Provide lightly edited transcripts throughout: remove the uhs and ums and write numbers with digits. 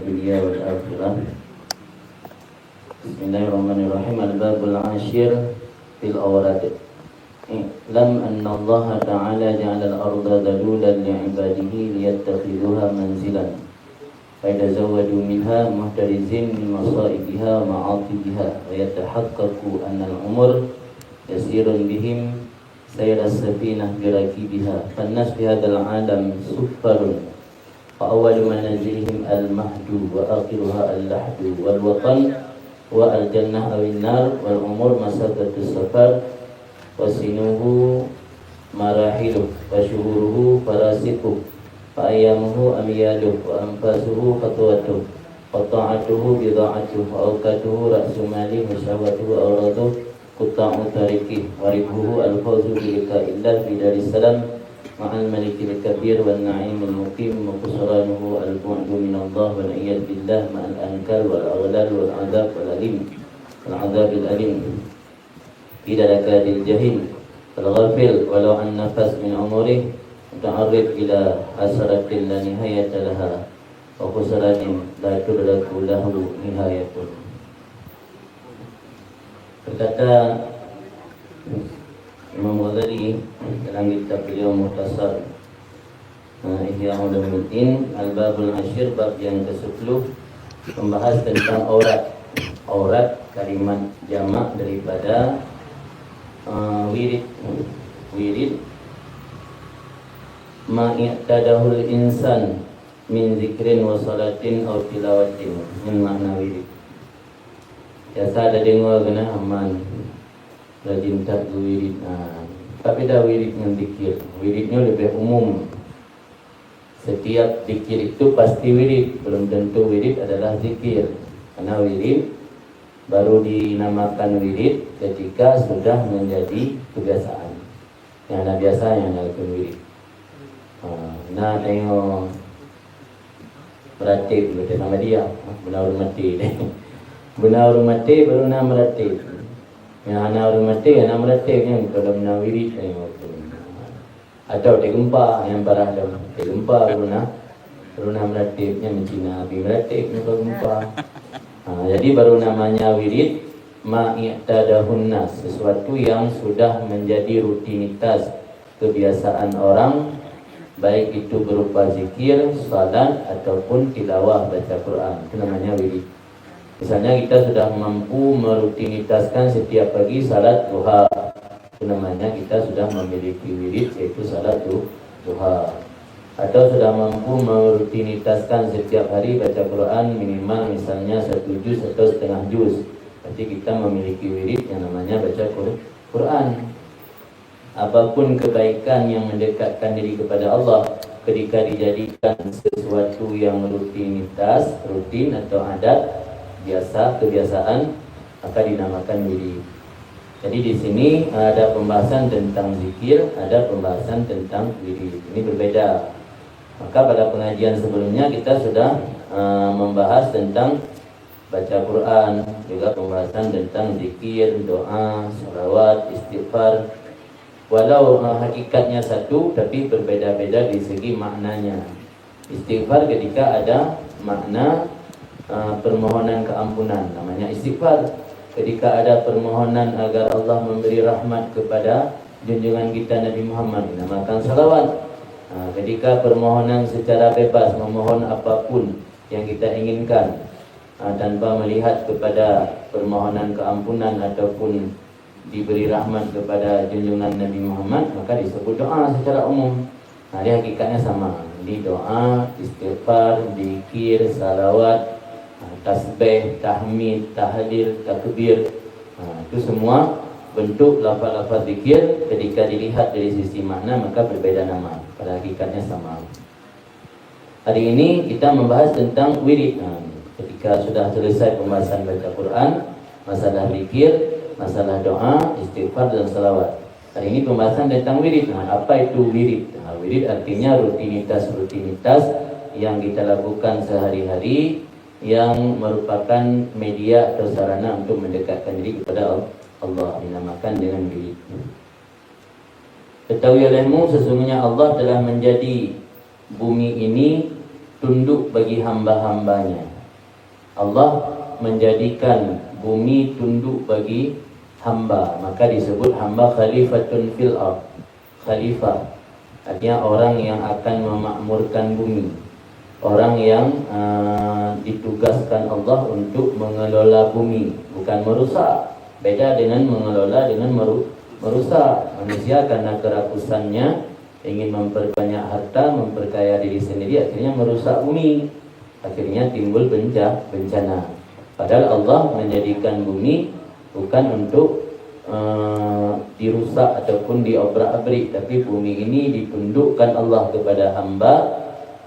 dunia wal akhirah. Bismillahirrahmanirrahim. Al-babul ashir fil awrad. Lam anna Allah ta'ala ja'ala al-arda dalulan li'ibadihi liyattakhiduha manzilan fayatazawwadu minha muhtarizin min masaibiha wa ma'atibiha wa yatahaqqaqu anna al-umur yasirun bihim sayra as-safinah birakibiha fannas fi hadzal 'alam suffarun فأول منازلهم المهد وآخرها اللحد والوطن والجنة أو النار والأمور مسافة السفر وسنه مراحله وشهوره فراسخه فأيامه أمياله وأنفاسه خطوته وطاعته بضاعته وأوقاته رأس ماله وشهوته أوراده قطاع طريقه وربه الفوز بلقاء الله في دار السلام مع الملك الكبير والنعيم المقيم وخسرانه البعد من الله والعياذ بالله مع الأنكال والأغلال والعذاب والعذاب الأليم في دركات الجحيم الغافل ولو عن نفس من عمره متعرض إلى حسرة لا نهاية لها وخسران لا تدرك له نهاية. Berkata Imam Ghazali dalam kitab beliau Muhtasar Ihya Ulumuddin, Al-Babul Ashir, bab yang ke-10, membahas tentang aurat. Aurat kalimat jamak daripada wirid. Wirid ma'i'tadahul insan min zikrin wa salatin aw tilawatin. Ini makna wirid. Biasa ada dengar kena aman rajin tak wirid. Tapi dah wirid dengan zikir. Wiridnya lebih umum. Setiap zikir itu pasti wirid. Belum tentu wirid adalah zikir. Karena wirid baru dinamakan wirid ketika sudah menjadi kebiasaan. Yang ada biasa yang lakukan wirid. Nah tengok meratib betul nama dia. Benar mati. Benar mati baru nama meratib. Yang anak orang mati, anak meratib kan kalau nak wirid atau tergempa yang parah dah tergempa baru nak meratibnya mencina habis meratib ni tergempa. Jadi baru namanya wirid ma'i'tadahun nas, sesuatu yang sudah menjadi rutinitas kebiasaan orang, baik itu berupa zikir, salat ataupun tilawah baca Quran. Itu namanya wirid. Misalnya kita sudah mampu merutinitaskan setiap pagi salat duha. Itu namanya kita sudah memiliki wirid, yaitu salat duha. Atau sudah mampu merutinitaskan setiap hari baca Quran minimal misalnya 1 juz atau setengah juz. Berarti kita memiliki wirid yang namanya baca Quran. Apapun kebaikan yang mendekatkan diri kepada Allah, ketika dijadikan sesuatu yang rutinitas, rutin atau adat, biasa, kebiasaan, maka dinamakan wirid. Jadi di sini ada pembahasan tentang zikir, ada pembahasan tentang wirid. Ini berbeda. Maka pada pengajian sebelumnya kita sudah membahas tentang baca Quran, juga pembahasan tentang zikir, doa, salawat, istighfar. Walau hakikatnya satu, tapi berbeda-beda di segi maknanya. Istighfar ketika ada makna permohonan keampunan, namanya istighfar. Ketika ada permohonan agar Allah memberi rahmat kepada junjungan kita Nabi Muhammad, dinamakan salawat. Ketika permohonan secara bebas, memohon apapun yang kita inginkan tanpa melihat kepada permohonan keampunan ataupun diberi rahmat kepada junjungan Nabi Muhammad, maka disebut doa secara umum. Dia hakikatnya sama. Di doa, istighfar, zikir, salawat, tasbih, tahmid, tahlil, takbir, itu semua bentuk lafaz-lafaz zikir. Ketika dilihat dari sisi makna maka berbeda nama, pada hakikatnya sama. Hari ini kita membahas tentang wirid. Ketika sudah selesai pembahasan baca Quran, masalah zikir, masalah doa, istighfar dan salawat. Hari ini pembahasan tentang wirid. Apa itu wirid? Wirid artinya rutinitas-rutinitas yang kita lakukan sehari-hari, yang merupakan media atau sarana untuk mendekatkan diri kepada Allah, dinamakan dengan wirid. Ketahui olehmu sesungguhnya Allah telah menjadi bumi ini tunduk bagi hamba-hambanya. Allah menjadikan bumi tunduk bagi hamba, maka disebut hamba khalifatun fil ard. Khalifah artinya orang yang akan memakmurkan bumi, orang yang ditugaskan Allah untuk mengelola bumi, bukan merusak. Beda dengan mengelola dengan merusak. Manusia karena kerakusannya ingin memperbanyak harta, memperkaya diri sendiri, akhirnya merusak bumi, akhirnya timbul bencana. Padahal Allah menjadikan bumi bukan untuk dirusak ataupun diobrak-abrik, tapi bumi ini ditundukkan Allah kepada hamba.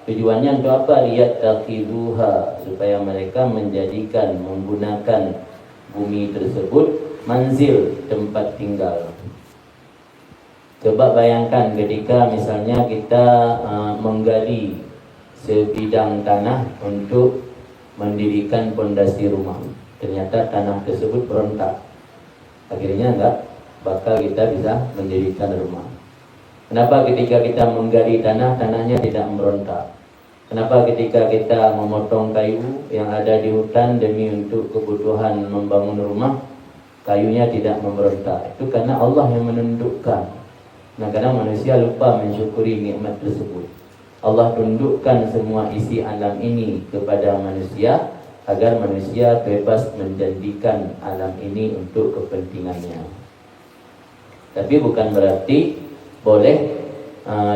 Tujuannya untuk apa? Liyattakhidhuha, supaya mereka menjadikan, menggunakan bumi tersebut manzil, tempat tinggal. Coba bayangkan ketika misalnya kita menggali sebidang tanah untuk mendirikan pondasi rumah, ternyata tanah tersebut berontak, akhirnya enggak bakal kita bisa mendirikan rumah. Kenapa ketika kita menggali tanah, tanahnya tidak merontak? Kenapa ketika kita memotong kayu yang ada di hutan demi untuk kebutuhan membangun rumah, kayunya tidak memberontak? Itu karena Allah yang menundukkan. Nah, kadang manusia lupa mensyukuri nikmat tersebut. Allah tundukkan semua isi alam ini kepada manusia agar manusia bebas menjadikan alam ini untuk kepentingannya. Tapi bukan berarti boleh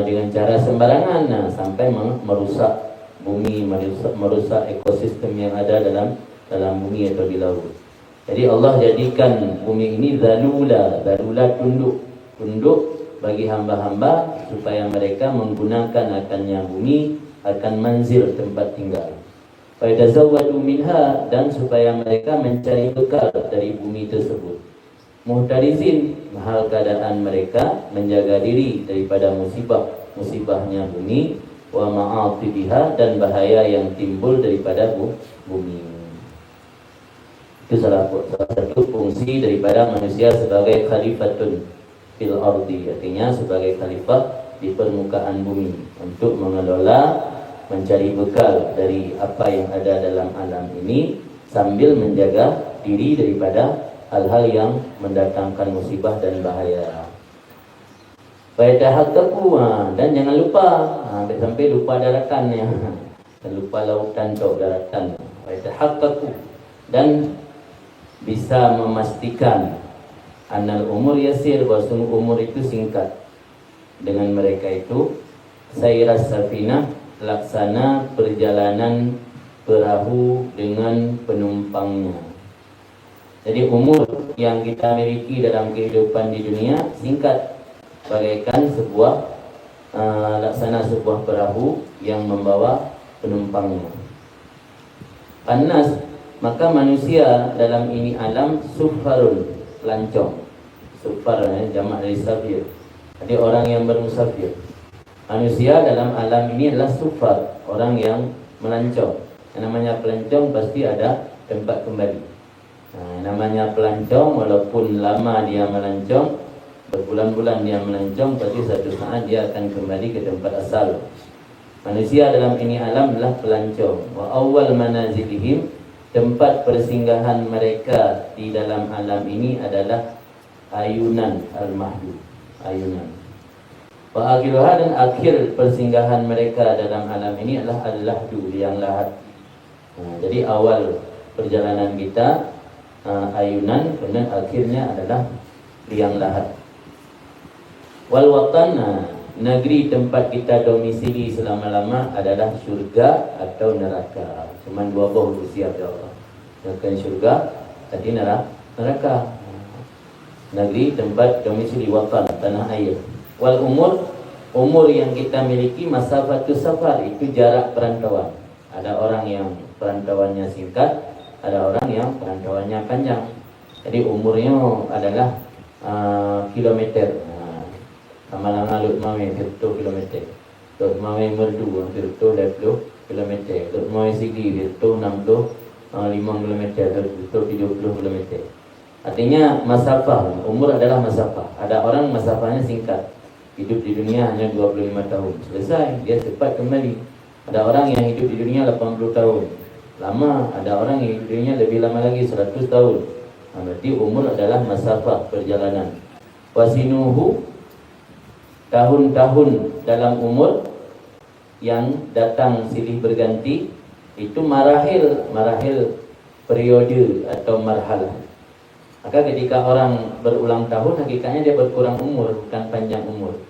dengan cara sembarangan sampai merusak bumi, merusak ekosistem yang ada dalam bumi atau di laut. Jadi Allah jadikan bumi ini zalula tunduk bagi hamba-hamba supaya mereka menggunakan akannya bumi akan manzil, tempat tinggal. Fa yatazawwadu minha, dan supaya mereka mencari bekal dari bumi tersebut. Muhtarizin, hal keadaan mereka menjaga diri daripada musibahnya bumi, wa ma'atibiha, dan bahaya yang timbul daripada bumi. Itu salah satu fungsi daripada manusia sebagai khalifatun fil ardi, artinya sebagai khalifah di permukaan bumi, untuk mengelola, mencari bekal dari apa yang ada dalam alam ini sambil menjaga diri daripada hal-hal yang mendatangkan musibah dan bahaya. Fayatahaqqaqu, dan jangan lupa, sampai lupa daratannya, dan lupa lautan atau daratan. Fayatahaqqaqu, dan bisa memastikan annal umur yasir, bahwa umur itu singkat. Dengan mereka itu sayras safinah, laksana perjalanan perahu dengan penumpangnya. Jadi umur yang kita miliki dalam kehidupan di dunia singkat, bagaikan laksana sebuah perahu yang membawa penumpangnya. Annas, maka manusia dalam ini alam sufharun, pelancong. Sufar jamak dari safir. Jadi orang yang bermusafir. Manusia dalam alam ini adalah sufar, orang yang melancong. Yang namanya pelancong pasti ada tempat kembali. Namanya pelancong, walaupun lama dia melancong, berbulan-bulan dia melancong, pasti satu saat dia akan kembali ke tempat asal. Manusia dalam ini alam adalah pelancong. Wa awwal manazilihim, tempat persinggahan mereka di dalam alam ini adalah ayunan al-mahdu, ayunan. Wa akhiruha, dan akhir persinggahan mereka dalam alam ini adalah al-lahdu, liang lahat. Jadi awal perjalanan kita ayunan, kemudian akhirnya adalah liang lahat. Wal watan, negeri tempat kita domisili selama-lama adalah syurga atau neraka. Cuma dua buah bersiap ya Allah. Bukan syurga, tadi neraka. Negeri tempat domisili, watan, tanah air. Wal umur yang kita miliki masafatus safar, itu jarak perantauan. Ada orang yang perantauannya singkat, ada orang yang perantauannya panjang. Jadi umurnya adalah kilometer. Kamalanga lut mame 10 kilometer. Lut mame merdu 10 kilometer. Lut mame sigi 60 5 kilometer, 70 kilometer. Artinya masafah, umur adalah masafah. Ada orang masafahnya singkat, hidup di dunia hanya 25 tahun, selesai, dia cepat kembali. Ada orang yang hidup di dunia 80 tahun. Lama. Ada orang yang hidup di dunia lebih lama lagi, 100 tahun. Berarti umur adalah masafah perjalanan. Wasinuhu, tahun-tahun dalam umur yang datang silih berganti, itu marahil periode atau marhalah. Maka ketika orang berulang tahun, hakikatnya dia berkurang umur, bukan panjang umur.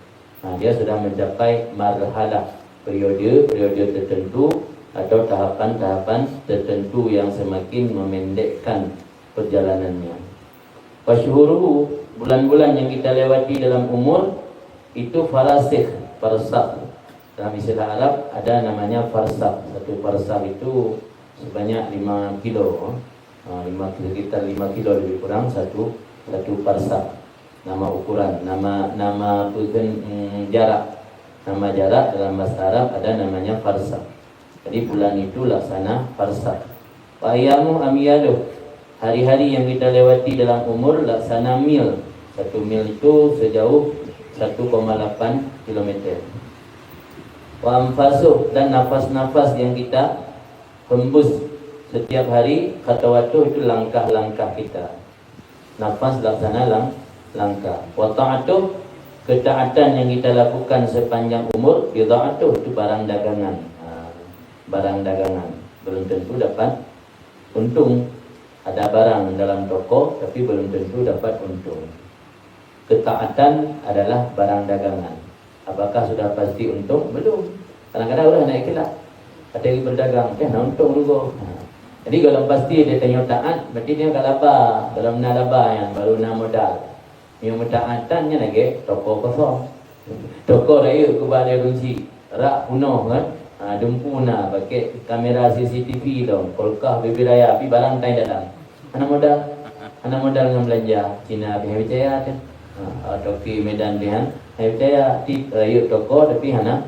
Dia sudah mencapai marhalah, periode tertentu atau tahapan-tahapan tertentu yang semakin memendekkan perjalanannya. Wasyuhuruhu, bulan-bulan yang kita lewati dalam umur itu farsakh. Dalam istilah Arab ada namanya farsakh. Satu farsakh itu sebanyak 5 kilo. Sekitar 5 kilo lebih kurang satu farsakh. Nama ukuran, nama jarak. Nama jarak dalam bahasa Arab ada namanya farsakh. Jadi bulan itu laksana farsakh. Wa ayyamu amyaluh, hari-hari yang kita lewati dalam umur laksana mil. 1 mil itu sejauh 1,8 km. Wa anfasuh, dan nafas-nafas yang kita hembus setiap hari, khatawatuh itu langkah-langkah kita. Nafas laksana langkah. Wa ta'atuh, ketaatan yang kita lakukan sepanjang umur. Bida'atuh itu barang dagangan. Barang dagangan belum tentu dapat untung. Ada barang dalam toko tapi belum tentu dapat untung. Ketaatan adalah barang dagangan. Apakah sudah pasti untung? Belum. Kadang-kadang orang naik kelas, ada yang berdagang, nak untung dulu. Jadi kalau pasti dia tanya taat, berarti dia tak laba. Kalau nak laba yang baru nak modal. Yang mentaatannya lagi toko kosong. Toko raya kepada kunci. Rak punuh kan. Dumpu na pakai kamera CCTV dong. Kolkah bibir raya, tapi barang tak dalam. Anak modal dengan belanja Cina pihak Wijaya kan. Toki Medan pihak Wijaya di raya toko tapi hana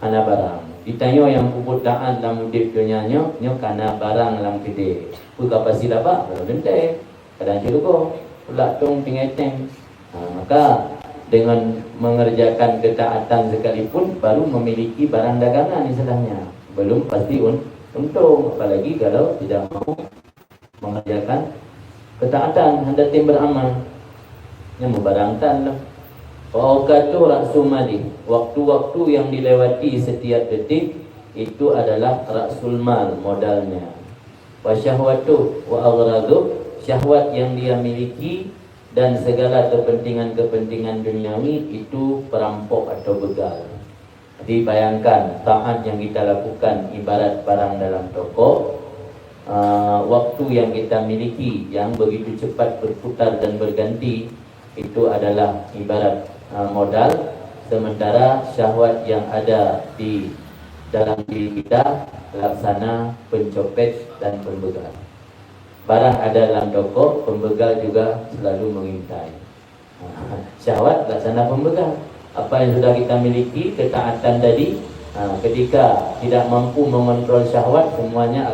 barang. Ditanya yang puput taat dalam mudik dunia nyo karena barang dalam kedai. Buka pasti dapat kalau dentai. Kadang juga pula tong pingeteng. Maka dengan mengerjakan ketaatan sekalipun baru memiliki barang dagangan istilahnya. Belum pasti untung, apalagi kalau tidak mau mengerjakan ketaatan hendak tim beramal. Yang membarangkan lah. Wa'ukatu raksumali, waktu-waktu yang dilewati setiap detik itu adalah raksul mal, modalnya. Wa syahwatu wa aghradu, syahwat yang dia miliki dan segala kepentingan-kepentingan duniawi itu perampok atau begal. Jadi bayangkan taat yang kita lakukan ibarat barang dalam toko. Waktu yang kita miliki yang begitu cepat berputar dan berganti itu adalah ibarat modal, sementara syahwat yang ada di dalam diri kita laksana pencopet dan pembegal. Barang ada dalam toko, pembegal juga selalu mengintai. Syahwat laksana pembegal. Apa yang sudah kita miliki, ketaatan tadi, ketika tidak mampu mengontrol syahwat, semuanya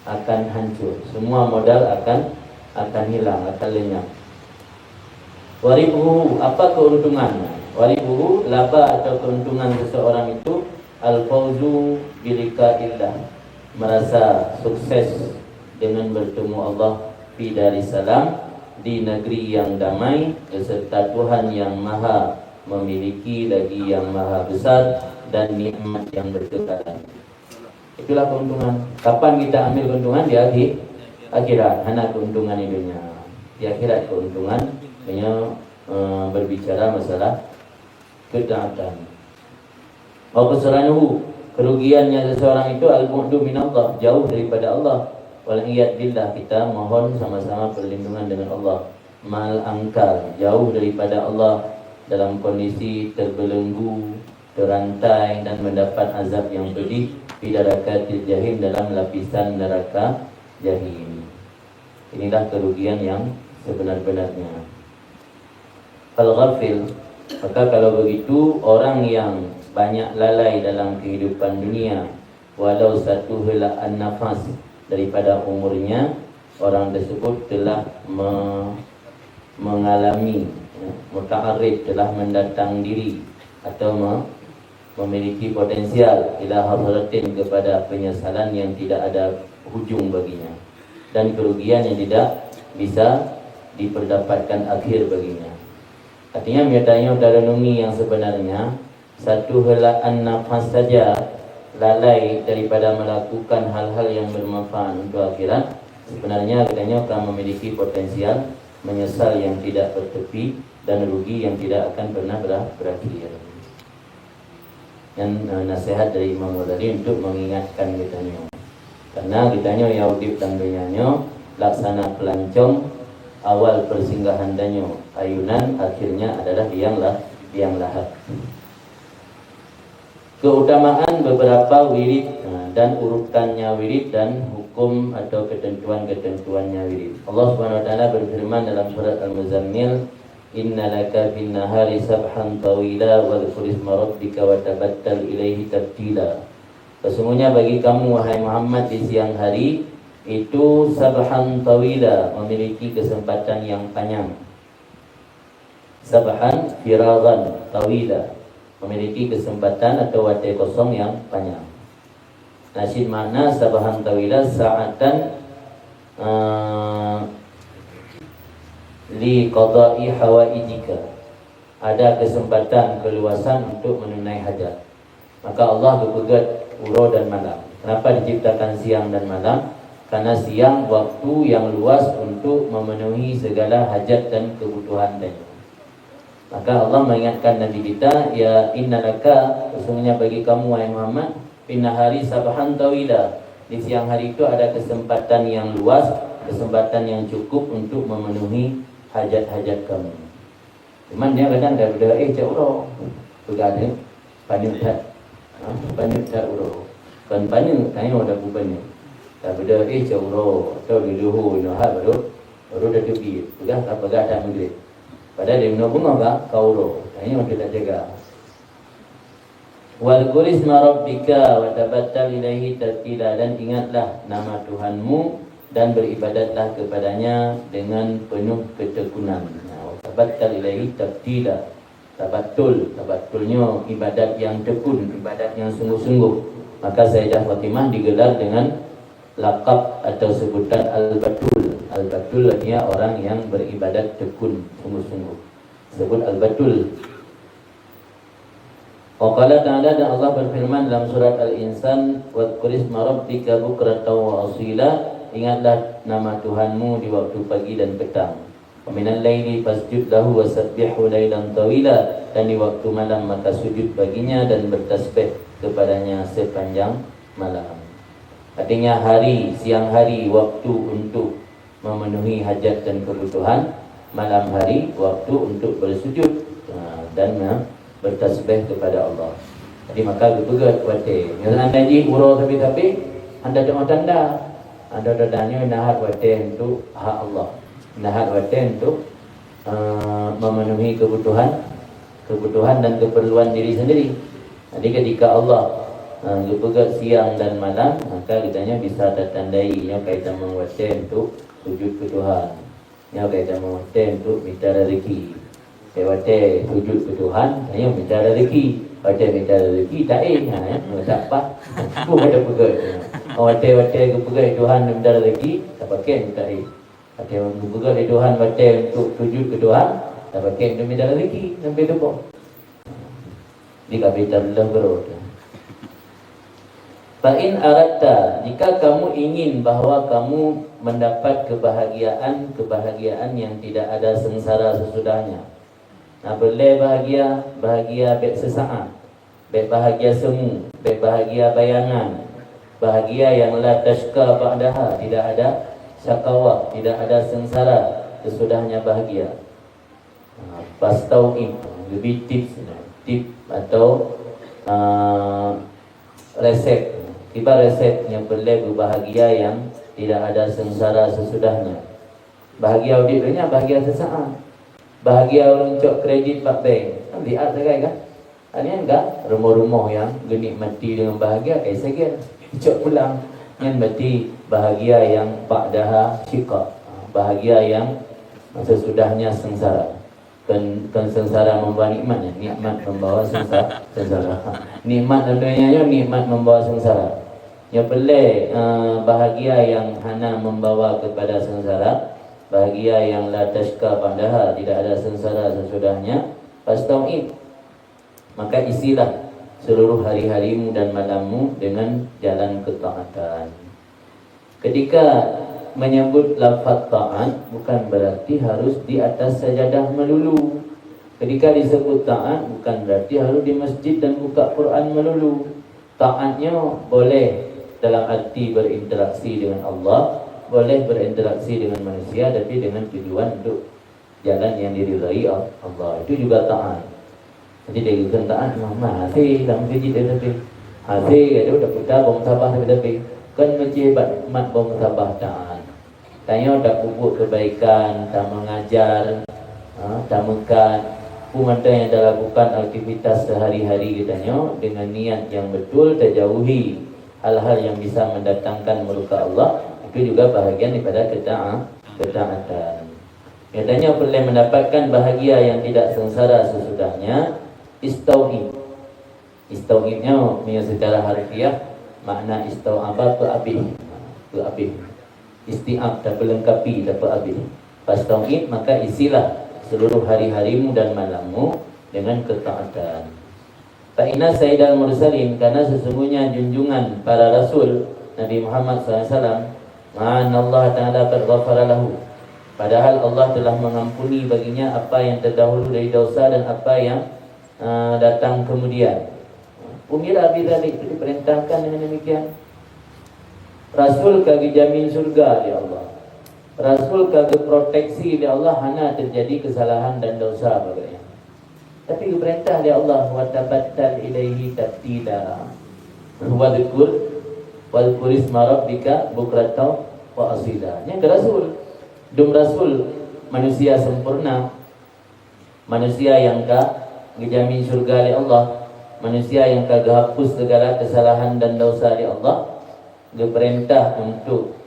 akan hancur. Semua modal akan hilang, akan lenyap. Waribuhu, apa keuntungannya? Waribuhu, laba atau keuntungan seseorang itu al-fawzu bilika'illah, merasa sukses dengan bertemu Allah fi Darussalam, di negeri yang damai beserta Tuhan yang maha memiliki lagi yang maha besar dan nikmat yang berkekalan. Itulah keuntungan. Kapan kita ambil keuntungan? Di akhirat. Hanya keuntungan di dunia. Di akhirat keuntungan hanya berbicara masalah ketaatan. Wa khusranuhu, kerugiannya seseorang itu al-bu'du minallah, jauh daripada Allah. Wal iyad billah, kita mohon sama-sama perlindungan dengan Allah. Mal angkal, jauh daripada Allah dalam kondisi terbelenggu, terantai dan mendapat azab yang pedih di darakatil jahim, dalam lapisan neraka jahim. Inilah kerugian yang sebenar-benarnya. Al-ghafil, maka kalau begitu orang yang banyak lalai dalam kehidupan dunia, walau satu helaan nafas daripada umurnya, orang tersebut telah mengalami muta'arrid, telah mendatang diri atau memiliki potensial ila hadratin, kepada penyesalan yang tidak ada hujung baginya, dan kerugian yang tidak bisa diperdapatkan akhir baginya. Artinya menyertanya renungi yang sebenarnya, satu helaan nafas saja lalai daripada melakukan hal-hal yang bermanfaat untuk akhirat, sebenarnya katanya akan memiliki potensial menyesal yang tidak bertepi dan rugi yang tidak akan pernah berakhir. Yang nasihat dari Imam Ghazali untuk mengingatkan kitanya, karena kitanya yang udip dan dunyanya laksana pelancong, awal persinggahan danyo ayunan, akhirnya adalah liang lahat. Keutamaan beberapa wirid dan urutannya wirid dan hukum atau ketentuan-ketentuannya wirid. Allah Subhanahu wa taala berfirman dalam surat Al-Muzammil, "Inna laka bin nahari sabhan tawila wa dzkur isma rabbika wa tabattal ilaihi tabtila." Sesungguhnya bagi kamu wahai Muhammad di siang hari itu sabhan tawila, memiliki kesempatan yang panjang. Sabhan firagan tawila, memiliki kesempatan atau waktu kosong yang panjang. Nasyid makna sabhan tawila sa'atan li qada'i hawaijika, ada kesempatan keluasan untuk menunai hajat. Maka Allah berpegat uro dan malam. Kenapa diciptakan siang dan malam? Karena siang waktu yang luas untuk memenuhi segala hajat dan kebutuhan dan. Maka Allah mengingatkan Nabi kita, ya innalaka, sesungguhnya bagi kamu wahai Muhammad, pinnahari sabhan tawila, di siang hari itu ada kesempatan yang luas, kesempatan yang cukup untuk memenuhi hajat-hajat kamu. Cuman dia kadang dah berdoa, cak uro, bergada, panjang tak uro, kan panjang, tanya ada bubannya. Tak berdoa, cak uro, atau di luhu, nohak baru dah tepi, pegang tak pegang tak menggilid. Padahal dia minum bunga kah? Kauro. Ini yang kita jaga. Wal qurisma rabbika wa tabattal ilaihi tatila, dan ingatlah nama Tuhanmu dan beribadatlah kepadanya dengan penuh ketekunan. Wa tabattal ilaihi tatila. Tabatulnya ibadat yang tekun, ibadat yang sungguh-sungguh. Maka Sayyidah Fatimah digelar dengan lakab atau sebutan Al-Batul. Al-Batul artinya orang yang beribadat tekun, sungguh-sungguh. Sebut Al-Batul. Qala ta'ala, dan Allah berfirman dalam surat Al-Insan, "Wadhkur isma rabbika bukratan wa asila." Ingatlah nama Tuhanmu di waktu pagi dan petang. Wa minal laili fasjud lahu wasabbihu lailan tawila, dan di waktu malam maka sujud baginya dan bertasbih kepadanya sepanjang malam. Artinya hari, siang hari waktu untuk memenuhi hajat dan kebutuhan, malam hari waktu untuk bersujud dan bertasbih kepada Allah. Jadi maka berpegat wate. Yang anda uro tapi anda tanda anda tandanya nahat wate untuk hak Allah, nahat wate untuk memenuhi kebutuhan dan keperluan diri sendiri. Jadi ketika Allah berpegat siang dan malam, maka kitanya bisa tertandainya kaitan mengwate untuk sujud ke Tuhan. Yang kaitan mengwate untuk minta rezeki. Wate sujud ke Tuhan, hanya minta rezeki. Wate minta rezeki tak ya, tak apa. Pun ada pegat. Wate ke pegat Tuhan minta rezeki, tak pakai minta Wate pegat Tuhan wate untuk sujud ke Tuhan, tak pakai untuk minta rezeki sampai tu pun. Di kapital Allah berdoa. Fa'in aratta, jika kamu ingin bahawa kamu mendapat kebahagiaan yang tidak ada sengsara sesudahnya. Nah, boleh bahagia baik sesaat, baik bahagia semu, baik bahagia bayangan, bahagia yang la tashka ba'daha, tidak ada syakawa, tidak ada sengsara sesudahnya bahagia. Pastau'im, lebih tip atau resep. Tiba resep yang boleh berbahagia yang tidak ada sengsara sesudahnya. Bahagia auditnya bahagia sesaat. Bahagia orang cok kredit pak bank. Lihat sekai kan? Ini enggak rumah-rumah yang genik mati dengan bahagia kayak saya cok pulang. Yang berarti bahagia yang ba'daha syika. Bahagia yang sesudahnya sengsara. kan sengsara membawa nikmat ya. Nikmat membawa sengsara. Nikmat tentunya nikmat membawa sengsara. Yang pelik bahagia yang hana membawa kepada sengsara, bahagia yang la tashka pandaha, tidak ada sengsara sesudahnya. Fastau'id, maka isilah seluruh hari-harimu dan malammu dengan jalan ketaatan. Ketika menyebut lafaz taat bukan berarti harus di atas sajadah melulu. Ketika disebut taat bukan berarti harus di masjid dan buka Quran melulu. Taatnya boleh dalam arti berinteraksi dengan Allah, boleh berinteraksi dengan manusia, tapi dengan tujuan untuk jalan yang diridhai Allah. Itu juga taat. Jadi dia kata taat masih dalam masjid tapi masih ada udah putar bong sabah tapi kan masjid mat bong sabah taat. Tanya dah pupuk kebaikan, tak mengajar, tak mekat, pemanda yang dah lakukan aktivitas sehari-hari katanya dengan niat yang betul, terjauhi hal-hal yang bisa mendatangkan murka Allah, itu juga bahagian daripada ketaatan. Katanya boleh mendapatkan bahagia yang tidak sengsara sesudahnya. Istau'id. Istau'idnya secara harfiah makna istau'aba keabih. Isti'ab dan melengkapi dapat habis. Fastau'id, maka isilah seluruh hari-harimu dan malammu dengan ketaatan. Fa'inna sayyidal mursalin, karena sesungguhnya junjungan para rasul Nabi Muhammad SAW, ma'an Allah Ta'ala qad ghafara lahu, padahal Allah telah mengampuni baginya apa yang terdahulu dari dosa dan apa yang datang kemudian. Umira bidzalik, diperintahkan dengan demikian. Rasul kagak jamin surga di Allah. Rasul kagak proteksi di Allah hana terjadi kesalahan dan dosa bagainya. Tapi perintah di Allah wa tabattal ilaihi tabtila. Wa dzkur wal isma rabbika bukratan wa asila. Yang ke Rasul, dum Rasul manusia sempurna, manusia yang dijamin surga di Allah, manusia yang kagak hapus segala kesalahan dan dosa di Allah. Diperintah untuk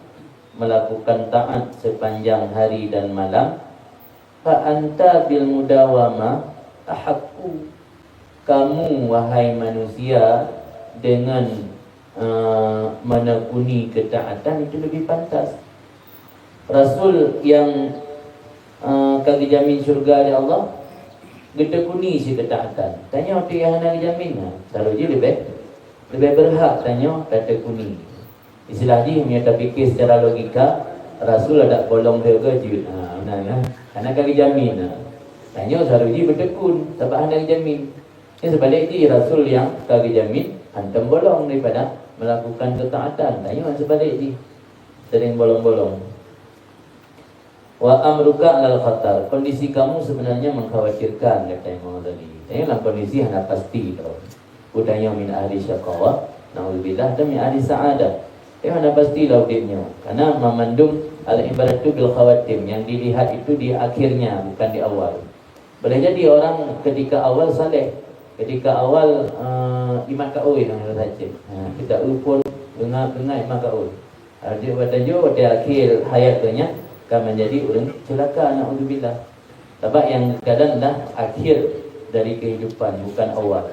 melakukan taat sepanjang hari dan malam. Fa anta bil mudawama ahqqu, kamu wahai manusia dengan menekuni ketaatan itu lebih pantas. Rasul yang kagak jamin surga di Allah ditekuni si ketaatan. Tanya orang yang nak jamin, selalu je lebih berhak tanya tekuni. Istilah ni punya terfikir secara logika, Rasul ada bolong dia ke karena kali jamin. Tanya Saruji bertekun sebab hendak jamin. Ini sebalik ni Rasul yang kali jamin hantam bolong daripada melakukan ketaatan. Tanya sebalik ni sering bolong-bolong. Wa amruka alal khatar, kondisi kamu sebenarnya mengkhawatirkan, kata Imam tadi. Tanya dalam kondisi hendak pasti tau. Budaya min ahli syaqawah, naudzubillah, dan min ahli sa'adah. Anda pasti lauditnya, karena memandung al-ibaratu bil khawatim, yang dilihat itu di akhirnya bukan di awal. Boleh jadi orang ketika awal saleh, ketika awal iman kaul yang saja. Kita pun dengar iman kaul. Dia bertajuk di akhir hayatnya akan menjadi orang celaka, naudzubillah. Sebab yang kadang dah akhir dari kehidupan bukan awal.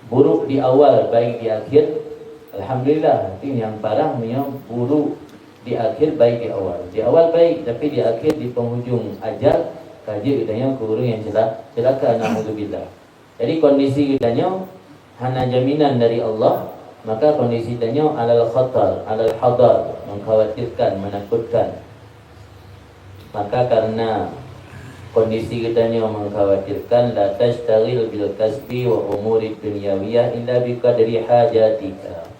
Buruk di awal, baik di akhir. Alhamdulillah, itu yang parah punya buruk di akhir, baik di awal. Di awal baik, tapi di akhir, di penghujung ajal, kaji katanya guru yang celaka, naudzubillah. Jadi kondisi katanya hana jaminan dari Allah, maka kondisi katanya alal khatar, alal hadar, mengkhawatirkan, menakutkan. Maka karena kondisi katanya mengkhawatirkan, la tashtagil bil kasbi wa umuri dunyawiyah illa bi qadri hajatika.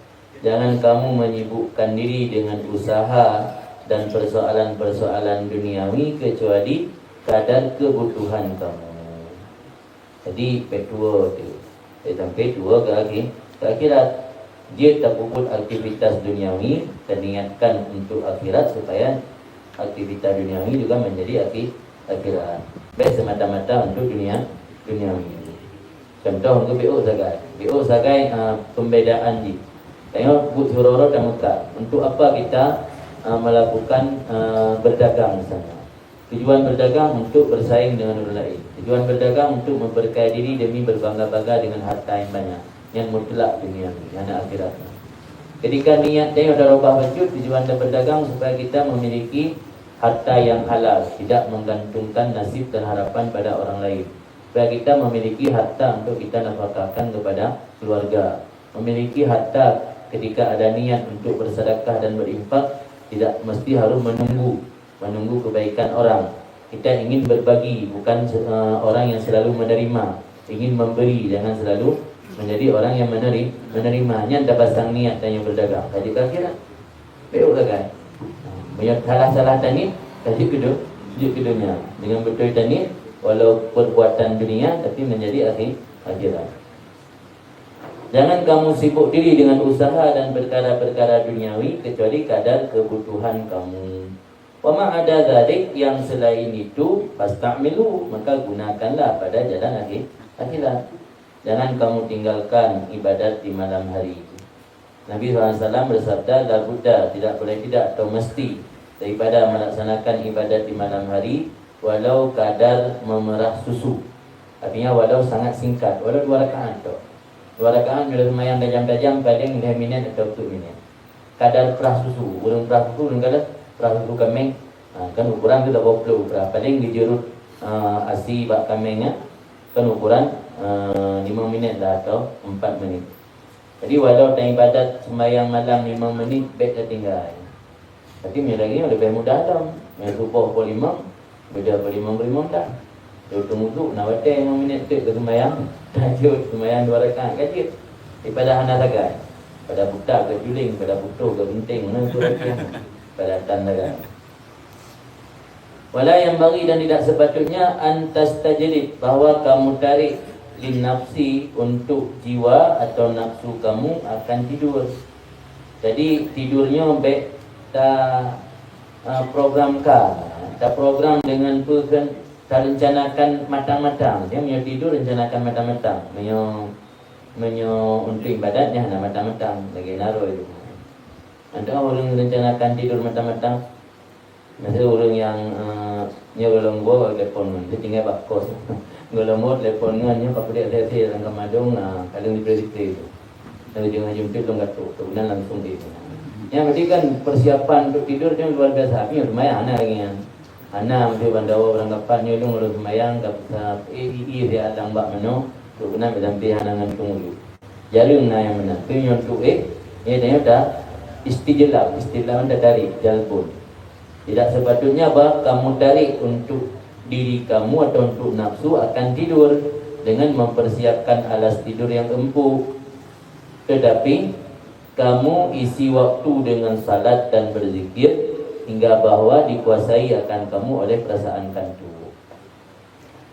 Jangan kamu menyibukkan diri dengan usaha dan persoalan-persoalan duniawi kecuali kadar kebutuhan kamu. Jadi petua tu, sampai tua ke lagi, ke akhirat. Dia tak puput aktivitas duniawi dan niatkan untuk akhirat supaya aktivitas duniawi juga menjadi akhirat. Baik semata-mata untuk duniawi. Contoh untuk BO Zagai. BO Zagai pembedaan di. Tengok but suroro dan Mekah. Untuk apa kita melakukan berdagang di sana? Tujuan berdagang untuk bersaing dengan orang lain. Tujuan berdagang untuk memperkaya diri demi berbangga-bangga dengan harta yang banyak, yang mutlak dunia ini, yang akhirat. Ketika niatnya sudah rubah wujud, tujuan berdagang supaya kita memiliki harta yang halal, tidak menggantungkan nasib dan harapan pada orang lain. Supaya kita memiliki harta untuk kita nafkahkan kepada keluarga. Memiliki harta ketika ada niat untuk bersedekah dan berinfak, tidak mesti harus menunggu kebaikan orang. Kita ingin berbagi, bukan orang yang selalu menerima. Ingin memberi, jangan selalu menjadi orang yang menerimanya. Anda pasang niat dan yang berdagang. Tadi kira betul kan? Banyak salah tani, kasih ke dunia. Dengan betul tani, walau perbuatan dunia, tapi menjadi akhirat. Jangan kamu sibuk diri dengan usaha dan perkara-perkara duniawi kecuali kadar kebutuhan kamu. Wama ada zalik, yang selain itu fasta'milu, maka gunakanlah pada jalan akhirat. Jangan kamu tinggalkan ibadat di malam hari. Nabi SAW bersabda, la budda, tidak boleh tidak atau mesti daripada melaksanakan ibadat di malam hari, walau kadar memerah susu. Artinya walau sangat singkat, walau 2 rakaat tu. 2 rakaat bila semayang tajam-tajam, paling 5 minit atau 2 minit. Kadar perah susu, urang perah susu, urang kata perah susu kambing, kan ukuran tu 20 perah. Paling dijerut asi bak kambingnya, kan ukuran 5 minit lah atau 4 minit. Jadi walau tak ibadat sembahyang malam 5 minit, baik dah tinggal. Tapi ni lagi lebih mudah tau. Yang subuh pukul 5, beda pukul 5 dah. Dia tunggu nak baca 5 minit tu ke sembahyang. Tajud sembahyang 2 rakaat kecil. Daripada hana sagai. Pada buta ke juling, pada butuh ke penting, mana tu lagi. Pada tanda. Wala yang bagi dan tidak sepatutnya antas tajrid, bahawa kamu tarik lin nafsi, untuk jiwa atau nafsu kamu akan tidur. Jadi tidurnya baik tak programkan, tak program dengan kan, tak rencanakan matang-matang. Dia punya tidur rencanakan matang-matang. Untuk ibadatnya nak matang-matang lagi naruh itu. Ada orang rencanakan tidur matang-matang. Masa orang yang golong gua telefon, dia tinggal bak kos. Golong gua telefon nya pak dia saya dalam kamadong kalau di presiden itu. Lalu jangan jumpa dong gatuk, kemudian langsung itu. Yang berarti kan persiapan untuk tidur dia luar biasa. Tapi lumayan anak lagi kan. Anak mesti bandawa beranggapannya itu ngurus semayang, kapsa dia adang bak mano, tu kena berdamping hanangan tunggu. Jalung na yang mana? Tu yang tu dia dah istilah dah tarik jalbun. Tidak sepatutnya bah kamu tarik untuk diri kamu atau untuk nafsu akan tidur dengan mempersiapkan alas tidur yang empuk. Tetapi kamu isi waktu dengan salat dan berzikir hingga bahawa dikuasai akan kamu oleh perasaan kantuk.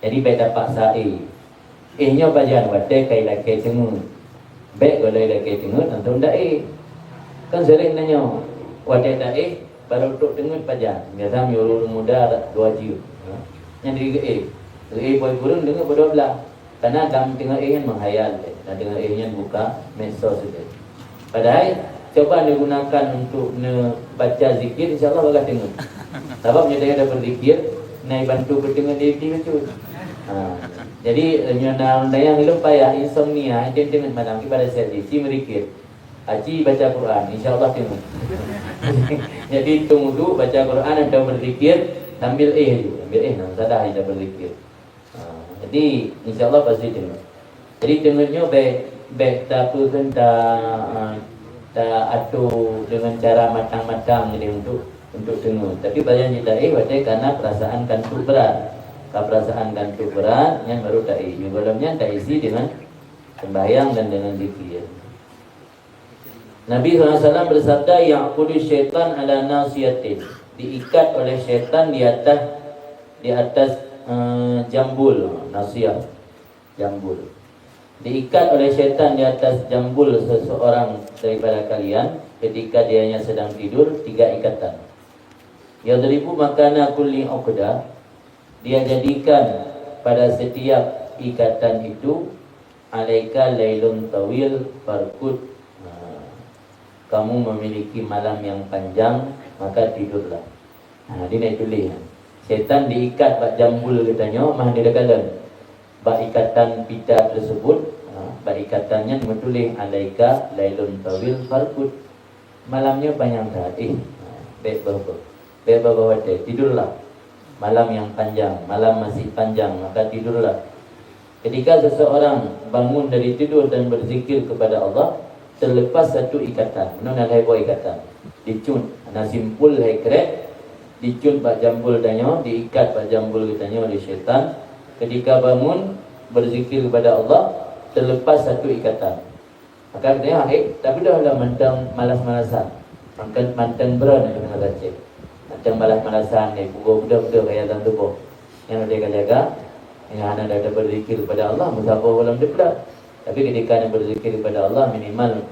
Jadi baik dapat sa'i. Nya bajan watai kai laki tengah. Baik golai laki tengah tentu dah Kan sering nanya watai dah baru tok tengah bajan. Biasa nyuruh muda 2 jiu. Yang diri boy kurung dengar berdoa. Karena dalam tengah kan menghayal. Dan tengah nya buka medsos itu. Padahal coba digunakan untuk baca zikir, insyaAllah bakal tengok. Sebab dia ada berzikir, naik bantu bertengok diri betul. Jadi nyana yang lupa ya insomnia, dia tengok malam kepada saya si merikir. Haji baca Quran, insyaAllah tengok. Jadi tunggu dulu baca Quran atau berzikir sambil ambil sadah dia berzikir. Jadi insyaAllah pasti tengok. Jadi tengoknya baik tak apa kan tak atur dengan cara matang-matang jadi untuk tengok. Tapi bayan kita wadah karena perasaan kantuk berat. Kalau perasaan kantuk berat yang baru tak dalamnya tak isi dengan sembahyang dan dengan zikir. Nabi SAW bersabda, ya'qudu syaitan ala nasiyatin, diikat oleh syaitan di atas jambul, nasiyah, jambul. Diikat oleh syaitan di atas jambul seseorang daripada kalian ketika dianya sedang tidur, 3 ikatan. Yadribu makana kulli uqdah, dia jadikan pada setiap ikatan itu alaika lailun tawil farkud, kamu memiliki malam yang panjang maka tidurlah. Dia nak tulis Syaitan diikat bak jambul katanya, mah dia katakan bak ikatan pita tersebut, bak ikatannya menulis alaika lailun tawil farqud. Malamnya panjang dah. Baik bawa tidurlah. Malam yang panjang, malam masih panjang, maka tidurlah. Ketika seseorang bangun dari tidur dan berzikir kepada Allah, terlepas satu ikatan. Mana nak buat ikatan? Dicun, ana simpul hai kret, dicun bak jambul danyo, diikat bak jambul katanya oleh syaitan. Ketika bangun berzikir kepada Allah, terlepas satu ikatan. Maka dia tapi dah lah mantang malas-malasan. Mantang beran nak kena baca. Mantang malas-malasan ni budak-budak kaya dalam tubuh. Yang dia jaga, yang anda dah berzikir kepada Allah, musafir dalam depan. Tapi ketika anda berzikir kepada Allah, minimal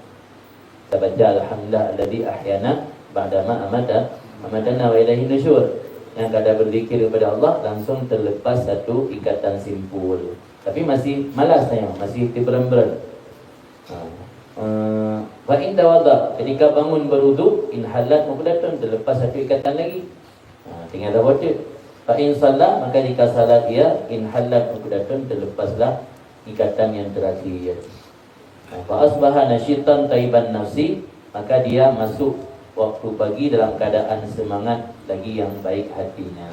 kita baca alhamdulillah alladzi ahyana ba'da ma amatana wa ilaihi nusyur. Yang kada berzikir kepada Allah langsung terlepas satu ikatan simpul. Tapi masih malas saya, masih terberan-beran. Wa in tawadda, ketika bangun berwudu, in halat muqaddatun, terlepas satu ikatan lagi. Tinggal dah baca. Fa in shalla, maka jika salat dia, in halat muqaddatun, terlepaslah ikatan yang terakhir. Fa asbaha nasyitan taiban nafsi, maka dia masuk waktu pagi dalam keadaan semangat lagi yang baik hatinya.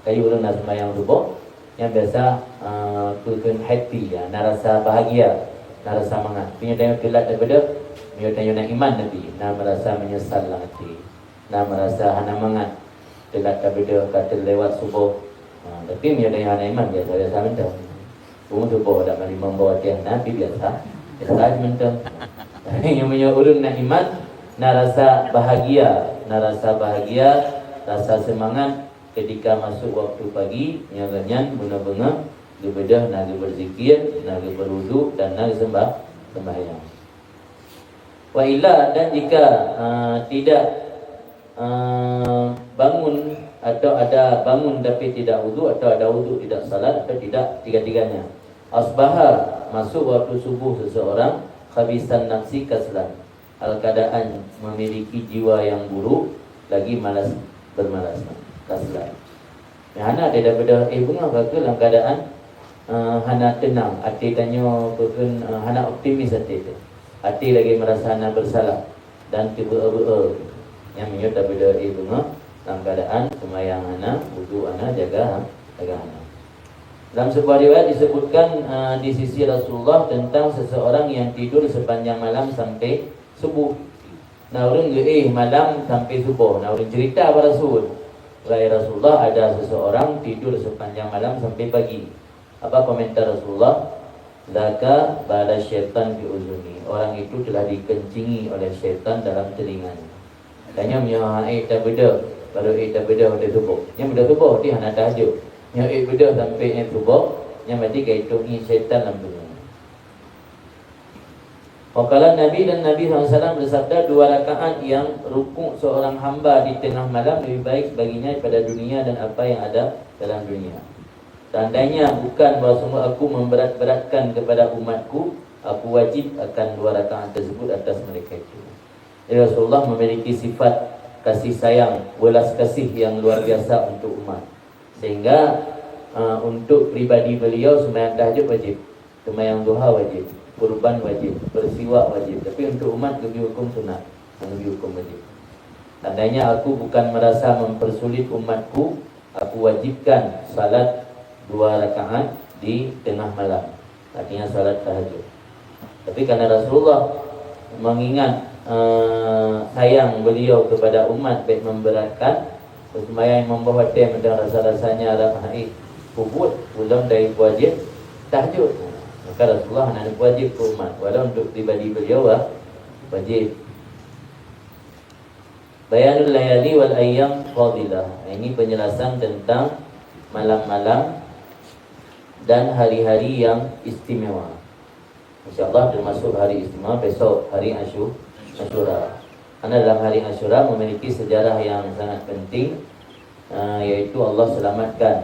Kayu orang nak sembahyang subuh yang biasa kulun happy ya, nak rasa bahagia, nak rasa semangat. Punya tanya kelat daripada punya tanya nak iman Nabi, nak merasa menyesal lah hati, nak merasa hana mangat kelat daripada kata lewat subuh. Tapi punya tanya hana iman biasa mentang. Umum subuh dak mari membawa tiang Nabi biasa mentang. Yang punya urun nak iman, nak rasa bahagia, rasa semangat ketika masuk waktu pagi, nyanyian bunga-bunga, dibedah, nak berzikir, nak berwudu dan nak sembahyang. Wa illa, dan jika tidak bangun atau ada bangun tapi tidak wudu, atau ada wudu tidak salat, atau tidak tiga-tiganya. Asbaha, masuk waktu subuh seseorang, khabisan nafsi kaslan, keadaan memiliki jiwa yang buruk, lagi bermalasan, kaslan. Hana dia daripada bunga kata dalam keadaan hana tenang, hati tanya pun hana optimis hati tu. Hati lagi merasa hana bersalah dan tiba-tiba yang menyut daripada bunga dalam keadaan sembahyang hana, wudu hana, jaga hana. Dalam sebuah riwayat disebutkan di sisi Rasulullah tentang seseorang yang tidur sepanjang malam sampai subuh. Nah orang malam sampai subuh. Nah orang cerita pada Rasul, wahai Rasulullah, ada seseorang tidur sepanjang malam sampai pagi. Apa komentar Rasulullah? Zaka bala syaitan fi uzuni. Orang itu telah dikencingi oleh syaitan dalam telinganya. Tanya punya tak beda, baru tak beda pada subuh. Yang beda subuh dia nak tahajud. Yang beda sampai yang subuh, yang berarti kaitungi syaitan dalam dunia. Wakalan Nabi dan Nabi SAW bersabda, 2 rakaat yang rukuk seorang hamba di tengah malam lebih baik baginya daripada dunia dan apa yang ada dalam dunia. Seandainya bukan bahawa aku memberat-beratkan kepada umatku, aku wajib akan 2 rakaat tersebut atas mereka itu. Jadi Rasulullah memiliki sifat kasih sayang, welas kasih yang luar biasa untuk umat. Sehingga untuk pribadi beliau sembahyang tahajud wajib, sembahyang duha wajib, kurban wajib, bersiwak wajib. Tapi untuk umat lebih hukum sunat, lebih hukum wajib. Tandanya aku bukan merasa mempersulit umatku, aku wajibkan salat 2 rakaat di tengah malam, artinya salat tahajud. Tapi karena Rasulullah mengingat sayang beliau kepada umat, baik memberatkan sembahyang membawa tem dan rasa-rasanya dalam haid kubut belum dari wajib tahajud. Maka Rasulullah nak wajib ke umat, walau untuk pribadi beliau wajib. Bayanul layali wal ayyam fadilah. Ini penjelasan tentang malam-malam dan hari-hari yang istimewa. InsyaAllah termasuk hari istimewa besok, hari Asyura. Karena dalam hari Asyura memiliki sejarah yang sangat penting, yaitu Allah selamatkan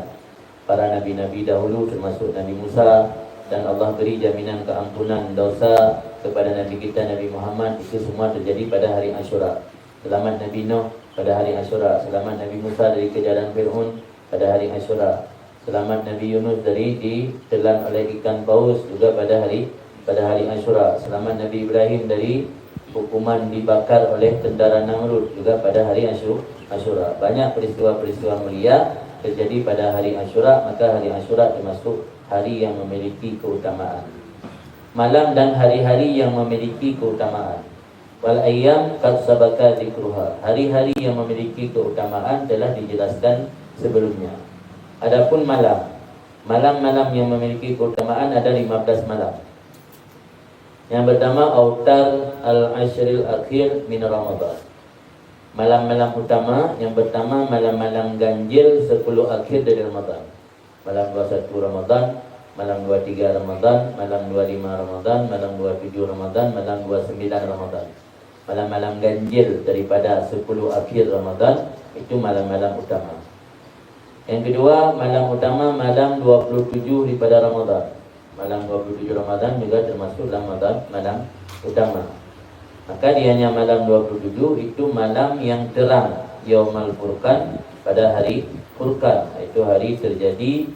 para nabi-nabi dahulu termasuk Nabi Musa, dan Allah beri jaminan keampunan dosa kepada Nabi kita Nabi Muhammad. Itu semua terjadi pada hari Asyura. Selamat Nabi Nuh pada hari Asyura, selamat Nabi Musa dari kejaran Fir'aun pada hari Asyura. Selamat Nabi Yunus dari ditelan oleh ikan paus juga pada hari Asyura. Selamat Nabi Ibrahim dari hukuman dibakar oleh tentara Namrud juga pada hari Asyura. Banyak peristiwa-peristiwa mulia terjadi pada hari Asyura, maka hari Asyura termasuk hari yang memiliki keutamaan. Malam dan hari-hari yang memiliki keutamaan. Wal ayyam qad sabaka dzikruha. Hari-hari yang memiliki keutamaan telah dijelaskan sebelumnya. Adapun malam-malam yang memiliki keutamaan ada 15 malam. Yang pertama autar al-ashril akhir min Ramadan. Malam-malam utama yang pertama malam-malam ganjil 10 akhir dari Ramadan. Malam 21 Ramadan, malam 23 Ramadan, malam 25 Ramadan, malam 27 Ramadan, malam 29 Ramadan. Malam-malam ganjil daripada 10 akhir Ramadan itu malam-malam utama. Yang kedua, malam utama malam 27 daripada Ramadan. Malam 27 Ramadan juga termasuk Ramadan, malam utama. Maka dianya malam 27 itu malam yang terang, Yaumul Furqan, pada hari Furqan. Itu hari terjadi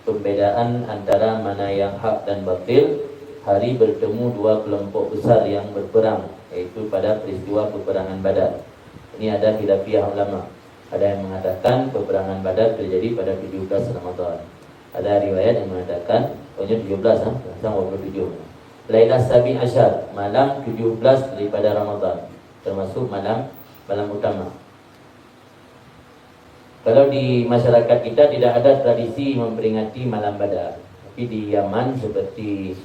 pembedaan antara mana yang hak dan batil. Hari bertemu dua kelompok besar yang berperang, yaitu pada peristiwa peperangan Badar. Ini ada khilafiyah ulama. Ada yang mengatakan peperangan Badar terjadi pada 17 Ramadan. Ada riwayat yang mengatakan 17 sama 27. Lailah Sabi Asyar, malam 17 daripada Ramadan, termasuk malam utama. Kalau di masyarakat kita tidak ada tradisi memperingati malam Badar. Tapi di Yaman seperti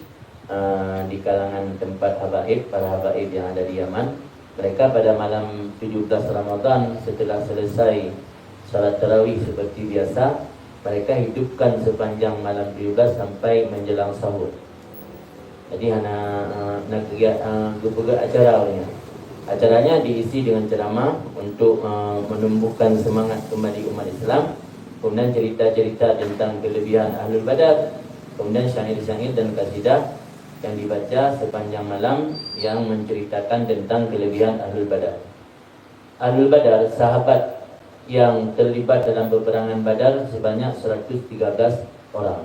di kalangan tempat habaib, para habaib yang ada di Yaman, mereka pada malam 17 Ramadan setelah selesai salat tarawih seperti biasa, mereka hidupkan sepanjang malam 17 sampai menjelang sahur. Jadi nak kegiatan acaranya. Acaranya diisi dengan ceramah untuk menumbuhkan semangat kembali umat Islam. Kemudian cerita-cerita tentang kelebihan Ahlul Badar. Kemudian syair-syair dan qasidah yang dibaca sepanjang malam yang menceritakan tentang kelebihan Ahlul Badar. Ahlul Badar, sahabat yang terlibat dalam peperangan Badar sebanyak 113 orang.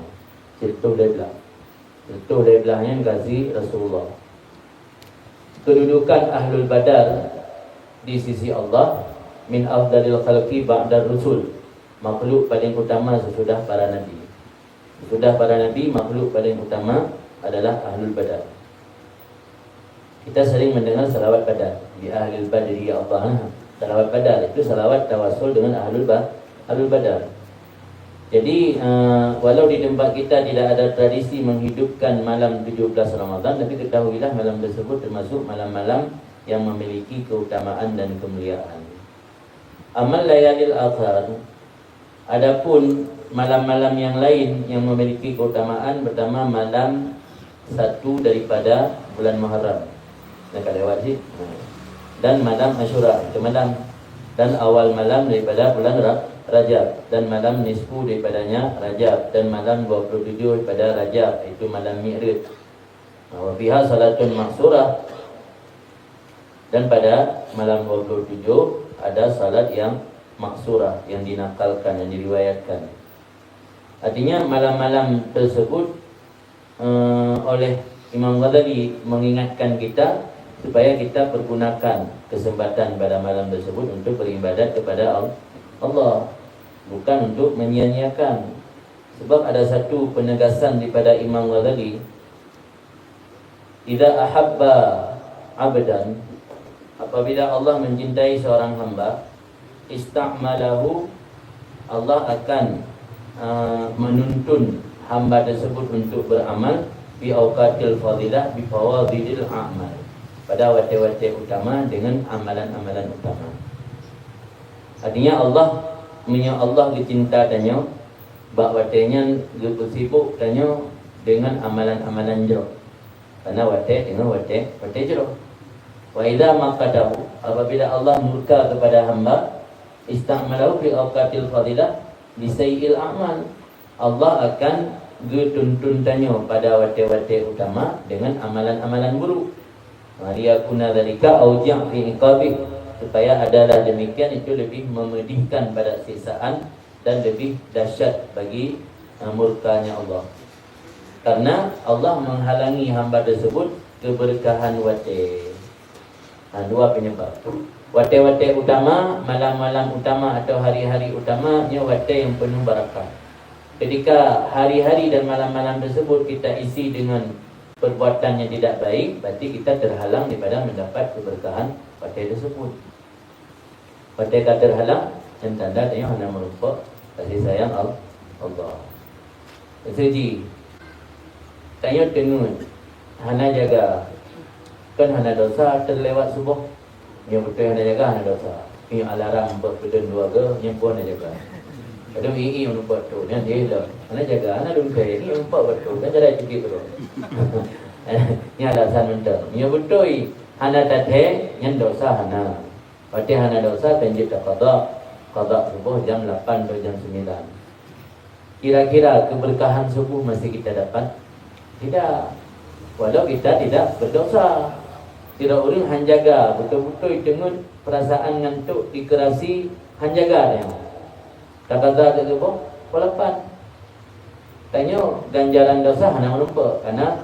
Contoh dari belahnya Ghazi Rasulullah. Kedudukan Ahlul Badar di sisi Allah min afdalil khalqi ba'dar rusul, makhluk paling utama sesudah para nabi. Sesudah para nabi, makhluk paling utama adalah Ahlul Badar. Kita sering mendengar salawat Badar, bi Ahlul Badri ya Allah. Salawat Badar itu salawat tawasul dengan Ahlul Badar. Jadi walau di tempat kita tidak ada tradisi menghidupkan malam 17 Ramadan, tapi ketahuilah malam tersebut termasuk malam-malam yang memiliki keutamaan dan kemuliaan. Amal layalil akhar, adapun malam-malam yang lain yang memiliki keutamaan, pertama malam 1 daripada bulan Muharram. Nak lewat sih. Dan malam Asyura itu malam, dan awal malam daripada bulan Rajab, dan malam nisfu daripadanya Rajab, dan malam 27 daripada Rajab itu malam Mi'raj. Wa fiha salatun maksurah, dan pada malam 27 ada salat yang maksurah, yang dinakalkan, yang diriwayatkan. Artinya malam-malam tersebut oleh Imam Ghazali mengingatkan kita supaya kita pergunakan kesempatan pada malam tersebut untuk beribadat kepada Allah, bukan untuk menyia-nyiakan. Sebab ada satu penegasan daripada Imam Ghazali, idza ahabba abdan, apabila Allah mencintai seorang hamba, ista'malahu, Allah akan menuntun hamba tersebut untuk beramal bi awqatil fadilah bi fawadilil a'mal, pada waktu-waktu utama dengan amalan-amalan utama. Artinya Allah dicinta tanya bak watenya bersibuk tanya dengan amalan-amalan jero. Karena waktu dengan waktu jero. Wa idza maqadahu, apabila Allah murka kepada hamba, ista'malahu fi awqatil fadilah bi sayyi'il a'mal, Allah akan tuntun tanya pada waktu-waktu utama dengan amalan-amalan buruk. Liyakuna dzalika auja' fi iqabi, supaya adalah demikian itu lebih memedihkan pada siksaan dan lebih dahsyat bagi murkanya Allah. Karena Allah menghalangi hamba tersebut keberkahan wate. Dua penyebab. Wate-wate utama, malam-malam utama atau hari-hari utamanya wate yang penuh barakah. Ketika hari-hari dan malam-malam tersebut kita isi dengan perbuatan yang tidak baik, berarti kita terhalang daripada mendapat keberkahan wate tersebut. Wate kata terhalang dan tanda tanya hanya merupakan kasih sayang Allah. Seji tanya tenun hana jaga kan hana dosa terlewat subuh yang betul hana jaga hana dosa ini alarm berdua dua ke yang pun hana jaga ada ini yang buat tu yang dia dah hana jaga hana dun kai ni empat betul kan cara cuci tu ni alasan mental yang betul hana tathe yang dosa hana berarti hana dosa penjit qada subuh jam 8 atau jam 9. Kira-kira keberkahan subuh masih kita dapat? Tidak. Walau kita tidak berdosa. Tidak orang hanjaga betul-betul dengan perasaan ngantuk dikerasi hanjaga dia. Kata-kata itu pun walapan. Tanya ganjaran dosa hana melupa karena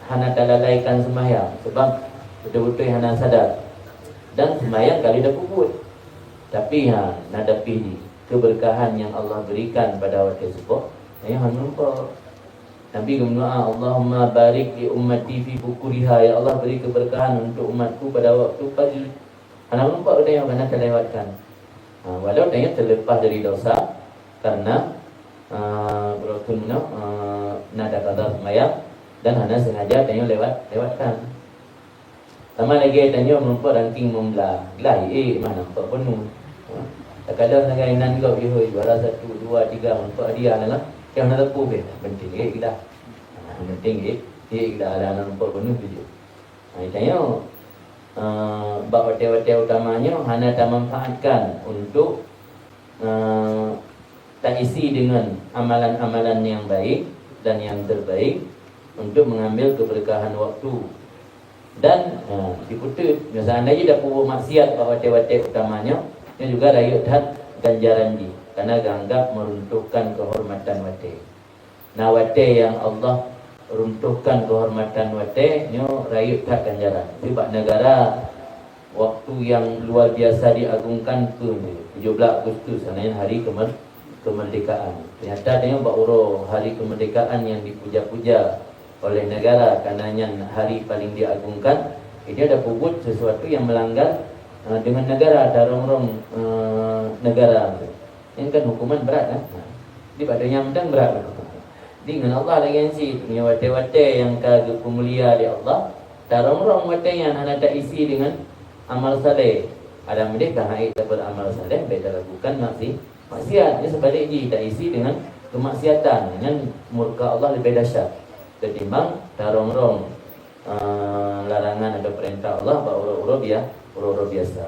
hana talalaikan sembahyang sebab betul-betul hana sadar. Dan sembahyang kali dah puput. Tapi nadapi keberkahan yang Allah berikan pada waktu subuh, yang melupa. Nabi berdoa, Allahumma barik li ummati fi bukuriha, ya Allah beri keberkahan untuk umatku pada waktu pagi. Hana lupa ada yang mana terlewatkan. Walau dia terlepas dari dosa karena berotun nada qada sembahyang dan hana sengaja dia lewatkan. Sama lagi tanya melupa ranting membelah. Lahi mana nampak penuh. Kadang negainan kau ihoi juara 1 2 3 melupa dia adalah yang nak tepu ke penting kita. Penting dia kita ada nampak penuh tu. Tanya bab wate-wate utamanya hana tak manfaatkan untuk tak isi dengan amalan-amalan yang baik dan yang terbaik untuk mengambil keberkahan waktu. Dan diputus seandainya dah puluh maksiat wate-wate utamanya yang juga rakyat had ganjaran di karena dianggap meruntuhkan kehormatan wate. Nah wate yang Allah runtuhkan kehormatan wate nyo rakyat had ganjaran. Sebab negara waktu yang luar biasa diagungkan ke 17 Agustus sebenarnya hari kemerdekaan. Ternyata tengok bauro hari kemerdekaan yang dipuja-puja oleh negara karenanya hari paling diagungkan, dia ada puput sesuatu yang melanggar dengan negara, darong-rong negara. Ini kan hukuman berat kan? Di badannya mendang berat. Dengan Allah lagi si punya wate-wate yang kagak mulia di Allah, darong-rong wate yang anda tak isi dengan amal saleh. Ada mereka haid beramal saleh, beda lakukan maksiat. Ini sebaliknya tak isi dengan kemaksiatan, dengan murka Allah lebih dahsyat ketimbang darong-rong larangan atau perintah Allah uro-uro biasa.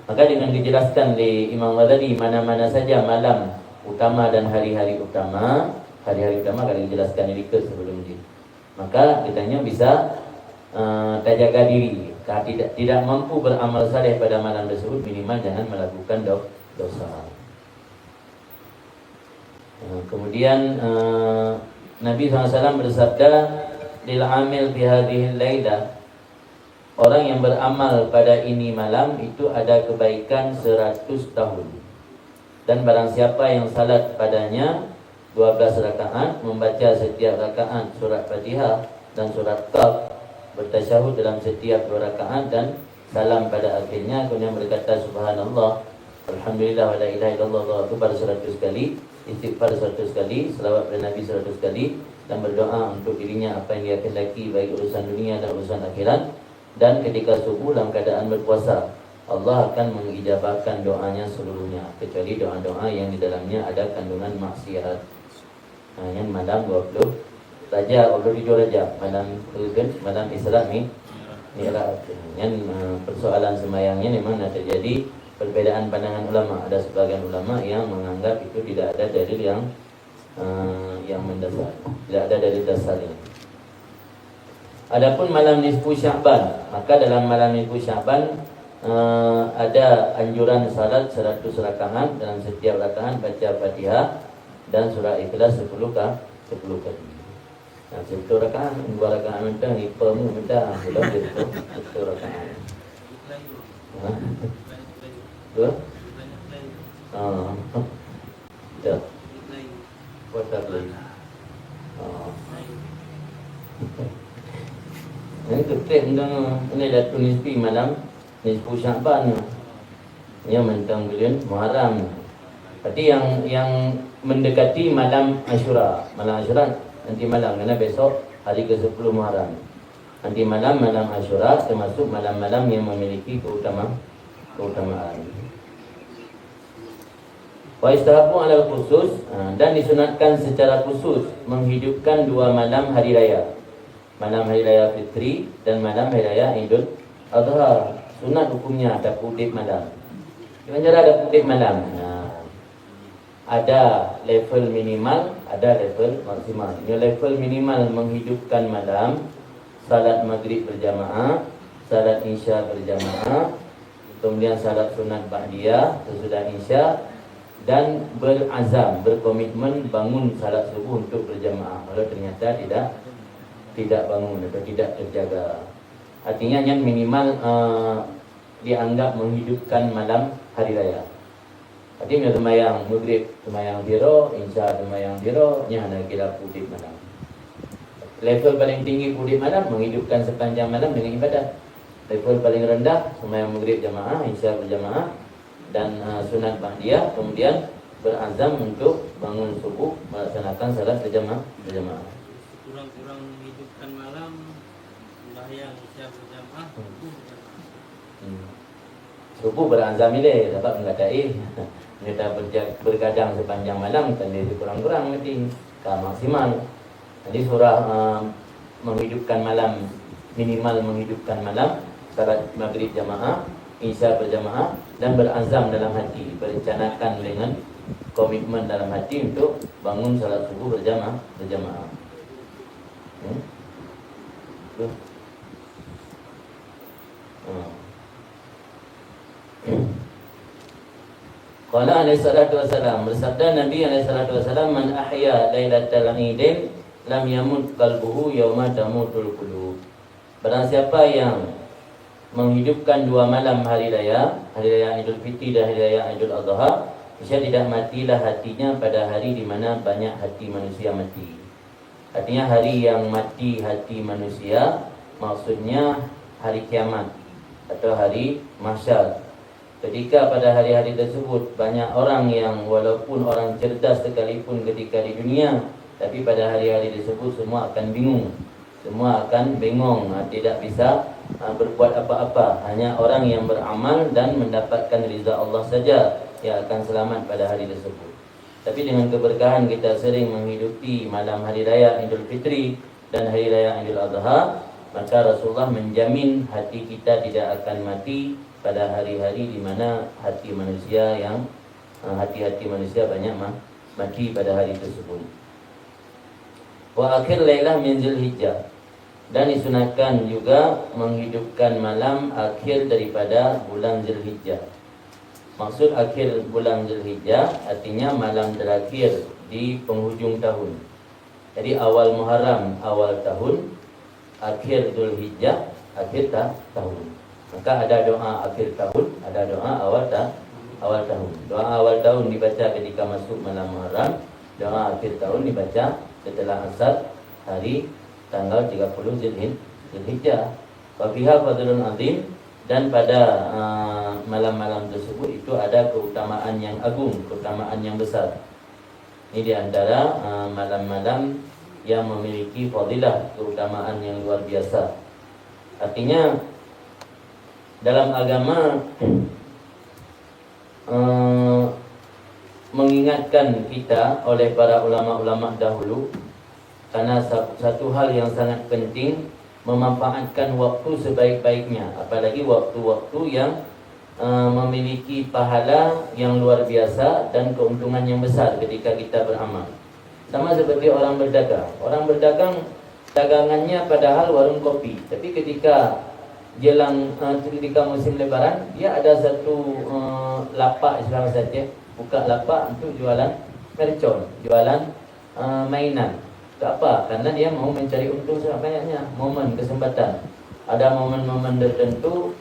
Maka dengan dijelaskan di Imam Ghazali mana-mana saja malam utama dan hari-hari utama kalau dijelaskan di sebelum ini. Maka kitanya bisa terjaga diri. Kalau tidak mampu beramal saleh pada malam tersebut, minimal jangan melakukan dosa. Kemudian Nabi SAW bersabda, lil amil fi hadhil lailah, orang yang beramal pada ini malam itu ada kebaikan 100 tahun. Dan barang siapa yang salat padanya 12 rakaat, membaca setiap rakaat surat Fatihah dan surat Qaf, bertasyahud dalam setiap 2 rakaat dan salam pada akhirnya, kemudian berkata subhanallah, alhamdulillah wa la ilaha illallah, Allahu akbar 100 kali, istighfar 100 kali, selawat pada Nabi 100 kali, dan berdoa untuk dirinya apa yang dia kehendaki baik urusan dunia dan urusan akhirat. Dan ketika subuh dalam keadaan berpuasa, Allah akan mengijabahkan doanya seluruhnya kecuali doa-doa yang di dalamnya ada kandungan maksiat. Yang malam 20 Rajab, 27 Rajab, malam Isra ni Mi'raj. Yang persoalan sembahyangnya memang terjadi perbezaan pandangan ulama. Ada sebagian ulama yang menganggap itu tidak ada dalil yang mendasar, tidak ada dalil dasarnya. Adapun malam nisfu Sya'ban, maka dalam malam nisfu Sya'ban ada anjuran salat 100 rakaat, dalam setiap rakaat baca Fatihah dan surah Ikhlas 10 kali. Nah, 10 rakaat, 2 rakaat minta, nipamu minta, sudah itu 10 rakaat. Dua? Ya. Buat lagi. Ini ketik ini dah tulis pi malam nisfu Syaban. Yang mentang bulan Muharram. Berarti yang mendekati malam Asyura. Malam Asyura nanti malam, karena besok hari ke-10 Muharram. Nanti malam Asyura termasuk malam-malam yang memiliki keutamaan. Wa istahabu ala khusus, dan disunatkan secara khusus menghidupkan 2 malam hari raya. Malam hari raya Fitri dan malam hari raya Idul Adha. Sunat hukumnya ada kudip malam. Dengan cara ada kudip malam. Ada level minimal, ada level maksimal. Ini level minimal menghidupkan malam, salat maghrib berjamaah, salat isya berjamaah, kemudian salat sunat ba'diyah sesudah isya, dan berazam, berkomitmen bangun salat subuh untuk berjamaah. Kalau ternyata tidak bangun atau tidak terjaga, artinya yang minimal dianggap menghidupkan malam hari raya. Artinya semayang maghrib, semayang diro, isya semayang diro, nya ada kira pudip malam. Level paling tinggi pudip malam menghidupkan sepanjang malam dengan ibadat. Level paling rendah semayang maghrib jamaah, isya berjamaah, dan sunat ba'diyah, kemudian berazam untuk bangun subuh melaksanakan salat berjamaah. Kurang-kurang menghidupkan malam, sembahyang isya berjamaah, subuh berazam ini dapat mengadai. Kita bergadang sepanjang malam, kan dia kurang-kurang nanti maksimal. Jadi surah menghidupkan malam, minimal menghidupkan malam, salat maghrib jamaah, isya berjamaah, dan berazam dalam hati, berencanakan dengan komitmen dalam hati untuk bangun salat subuh berjamaah. Qala alaihi salatu wassalam, bersabda Nabi alaihi salatu wassalam, man ahya lailatal idin lam yamut qalbuhu yawma tamutul qulub. Barang siapa yang menghidupkan 2 malam hari raya Idul Fitri dan hari raya Idul Adha, niscaya tidak matilah hatinya pada hari di mana banyak hati manusia mati. Artinya hari yang mati hati manusia maksudnya hari kiamat atau hari mahsyar. Ketika pada hari-hari tersebut banyak orang yang walaupun orang cerdas sekalipun ketika di dunia, tapi pada hari-hari tersebut semua akan bingung, tidak bisa berbuat apa-apa. Hanya orang yang beramal dan mendapatkan ridha Allah saja yang akan selamat pada hari tersebut. Tapi dengan keberkahan kita sering menghidupi malam hari raya Idul Fitri dan hari raya Idul Adha, maka Rasulullah menjamin hati kita tidak akan mati pada hari-hari di mana hati-hati manusia banyak mati pada hari tersebut. Wa akhir lailah min Zulhijjah, dan disunatkan juga menghidupkan malam akhir daripada bulan Zulhijjah. Maksud akhir bulan Zulhijjah artinya malam terakhir di penghujung tahun. Jadi awal Muharram awal tahun, akhir Zulhijjah akhir tahun. Maka ada doa akhir tahun, ada doa awal tahun. Doa awal tahun dibaca ketika masuk malam Muharram, doa akhir tahun dibaca setelah asar hari tanggal 30 Zulhijjah. Wa fiha fadlun azim, dan pada malam-malam tersebut itu ada keutamaan yang agung, keutamaan yang besar. Ini di antara malam-malam yang memiliki fadilah, keutamaan yang luar biasa. Artinya dalam agama mengingatkan kita oleh para ulama-ulama dahulu, karena satu hal yang sangat penting memanfaatkan waktu sebaik-baiknya, apalagi waktu-waktu yang memiliki pahala yang luar biasa dan keuntungan yang besar ketika kita beramal. Sama seperti orang berdagang. Orang berdagang dagangannya padahal warung kopi, tapi ketika jelang ketika musim lebaran, dia ada satu lapak Islam saja, buka lapak untuk jualan mercon, jualan mainan. Tak apa, karena dia mau mencari untung sebanyak-banyaknya, momen kesempatan. Ada momen-momen tertentu,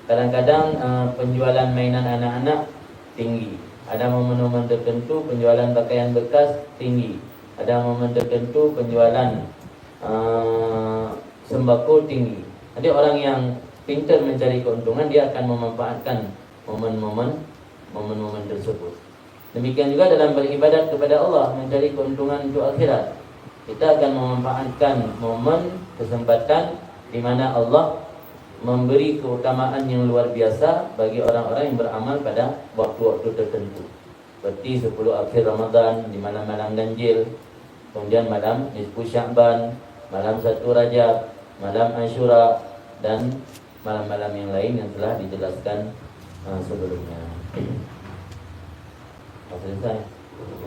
kadang-kadang penjualan mainan anak-anak tinggi. Ada momen-momen tertentu penjualan pakaian bekas tinggi. Ada momen tertentu penjualan sembako tinggi. Jadi orang yang pintar mencari keuntungan, dia akan memanfaatkan momen-momen tersebut. Demikian juga dalam beribadat kepada Allah, mencari keuntungan untuk akhirat. Kita akan memanfaatkan momen kesempatan di mana Allah memberi keutamaan yang luar biasa bagi orang-orang yang beramal pada waktu-waktu tertentu. Seperti 10 akhir Ramadan, di malam-malam ganjil, kemudian malam Nisfu Sya'ban, malam 1 Rajab, malam Ashura, dan malam-malam yang lain yang telah dijelaskan sebelumnya. Selesai.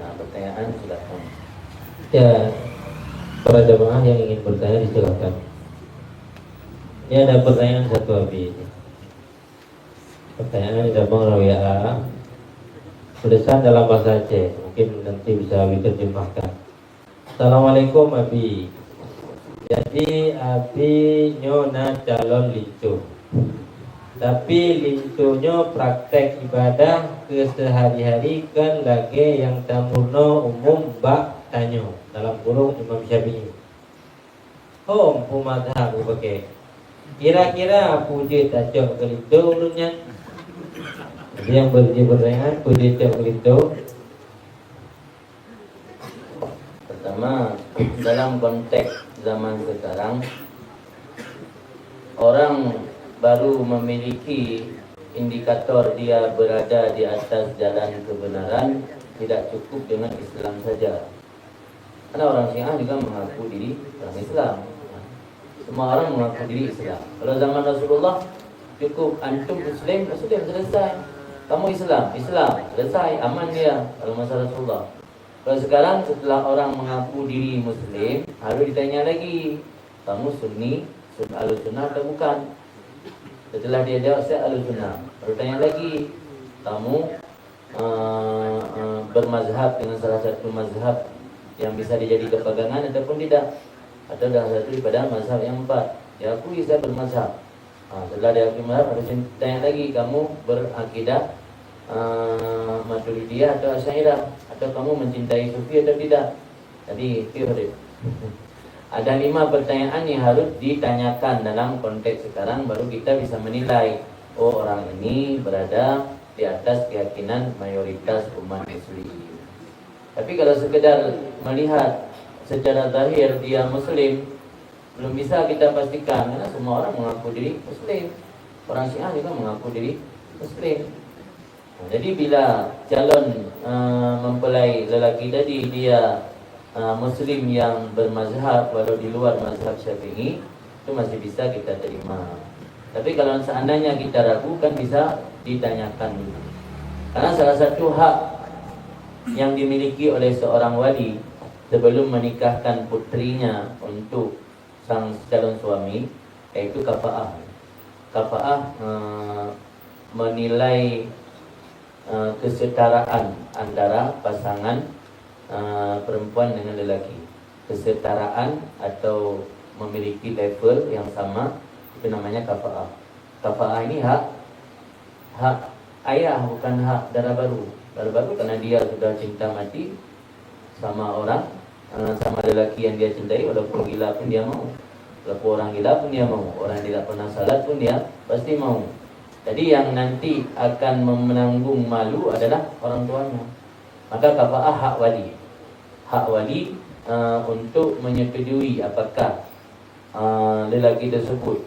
Nah, pertanyaan silakan. Ya, para jemaah yang ingin bertanya disilakan. Ini ada pertanyaan satu Abi. Pertanyaan dari Rawi A. Tulisan dalam bahasa Aceh, mungkin nanti bisa Abi terjemahkan. Assalamualaikum Abi. Jadi Abi nyona calon lincu, tapi lincunya praktek ibadah kesehari-hari kan lagi yang tamuno umum bak tanyo dalam kurung Imam Syafi'i. Hom pumadhab pakai. Kira-kira puji tajok kelito ulunnya. Jadi yang bertanya puji tajok kelito. Pertama, dalam konteks zaman sekarang, orang baru memiliki indikator dia berada di atas jalan kebenaran tidak cukup dengan Islam saja. Karena orang Syiah juga mengaku diri orang Islam. Semua orang mengaku diri Islam. Kalau zaman Rasulullah, cukup antum Muslim, selesai. Kamu Islam, selesai, aman dia. Kalau masa Rasulullah. Kalau sekarang setelah orang mengaku diri Muslim, harus ditanya lagi, kamu Sunni, Ahlussunnah atau bukan? Setelah dia jawab saya Ahlussunnah, baru tanya lagi, kamu bermazhab dengan salah satu mazhab yang bisa dijadikan pegangan ataupun tidak? Atau salah satu daripada mazhab yang 4? Diakui saya bermazhab. Setelah diakui mazhab, harus tanya lagi, kamu berakidah Maturidiyah atau Asy'ariyah, atau kamu mencintai Sufi atau tidak? Tadi teori. Ada 5 pertanyaan yang harus ditanyakan dalam konteks sekarang, baru kita bisa menilai, oh orang ini berada di atas keyakinan mayoritas umat Muslim. Tapi kalau sekedar melihat secara zahir dia Muslim, belum bisa kita pastikan, karena semua orang mengaku diri Muslim. Orang Syiah juga mengaku diri Muslim. Jadi bila calon mempelai lelaki tadi dia Muslim yang bermazhab walau di luar mazhab Syafi'i, itu masih bisa kita terima. Tapi kalau seandainya kita ragu, kan bisa ditanyakan dulu. Karena salah satu hak yang dimiliki oleh seorang wali sebelum menikahkan putrinya untuk sang calon suami, yaitu kafa'ah. Kafa'ah menilai kesetaraan antara pasangan perempuan dengan lelaki. Kesetaraan atau memiliki level yang sama, itu namanya kafa'ah. Kafa'ah ini hak ayah, bukan hak darah baru. Darah baru karena dia sudah cinta mati sama orang, sama lelaki yang dia cintai, walaupun gila pun dia mau. Walaupun orang gila pun dia mau. Orang tidak pernah salat pun dia pasti mau. Jadi yang nanti akan menanggung malu adalah orang tuanya. Maka kafa'ah hak wali. Hak wali untuk menyetujui apakah lelaki tersebut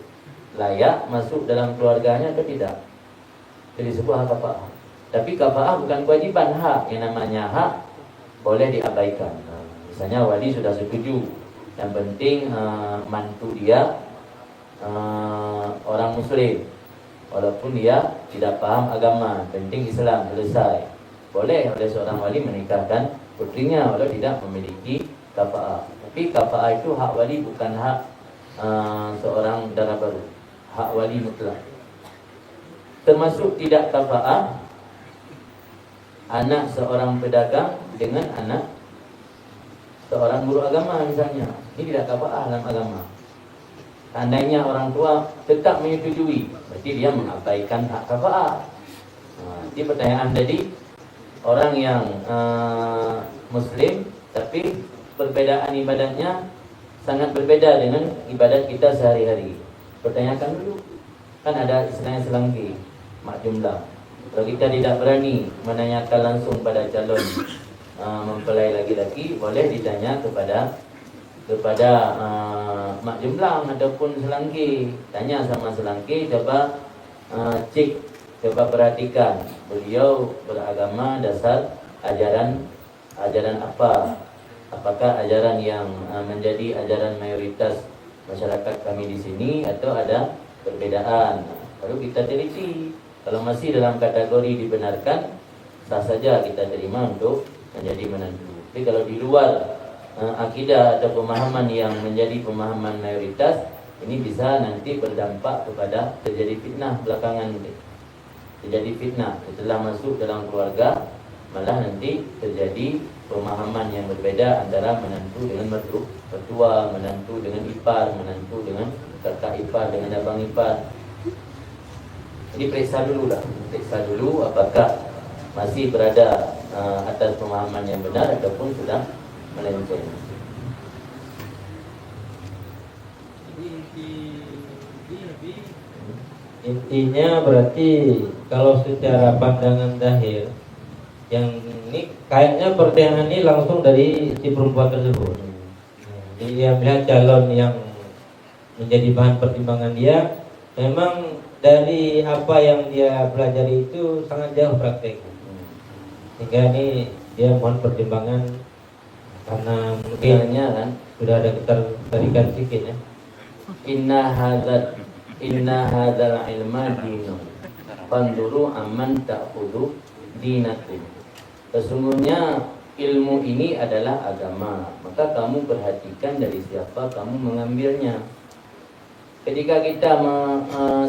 layak masuk dalam keluarganya atau tidak. Jadi disebut hak kafa'ah. Tapi kafa'ah bukan kewajiban, hak. Yang namanya hak boleh diabaikan. Misalnya wali sudah setuju, yang penting mantu dia orang Muslim, walaupun dia tidak paham agama, penting Islam, selesai. Boleh oleh seorang wali menikahkan putrinya walau tidak memiliki kafa'ah. Tapi kafa'ah itu hak wali, bukan hak seorang darah baru. hak wali mutlak. Termasuk tidak kafa'ah anak seorang pedagang dengan anak seorang guru agama misalnya. Ini tidak kafa'ah dalam agama. Seandainya orang tua tetap menyetujui, berarti dia mengabaikan hak kafa'ah. Jadi pertanyaan tadi, orang yang Muslim tapi perbedaan ibadahnya sangat berbeda dengan ibadat kita sehari-hari. Pertanyakan dulu, kan ada istilahnya selangki, mak jumlah. Kalau kita tidak berani menanyakan langsung pada calon mempelai laki-laki, boleh ditanya kepada mak jumlah ataupun selangki. Tanya sama selangki, coba cek, coba perhatikan beliau beragama dasar ajaran apa? Apakah ajaran yang menjadi ajaran mayoritas masyarakat kami di sini atau ada perbedaan? Baru kita teliti. Kalau masih dalam kategori dibenarkan, sah saja kita terima untuk menjadi menantu. Tapi kalau di luar akidah atau pemahaman yang menjadi pemahaman mayoritas, ini bisa nanti berdampak kepada terjadi fitnah belakangan. Terjadi fitnah setelah masuk dalam keluarga, malah nanti terjadi pemahaman yang berbeda antara menantu dengan mertua, menantu dengan ipar, menantu dengan kakak ipar, dengan abang ipar. Jadi periksa dulu apakah masih berada atas pemahaman yang benar ataupun sudah melenceng. Intinya berarti kalau secara pandangan zahir, yang ini kayaknya pertanyaan ini langsung dari si perempuan tersebut. Jadi dia melihat calon yang menjadi bahan pertimbangan dia memang dari apa yang dia pelajari itu sangat jauh praktek. Sehingga ini dia mohon pertimbangan karena mungkin kan sudah ada ketertarikan sedikit ya. Inna hadzal ilma dinun fanduru amman ta'khudhu dinakum. Sesungguhnya ilmu ini adalah agama, maka kamu perhatikan dari siapa kamu mengambilnya. Ketika kita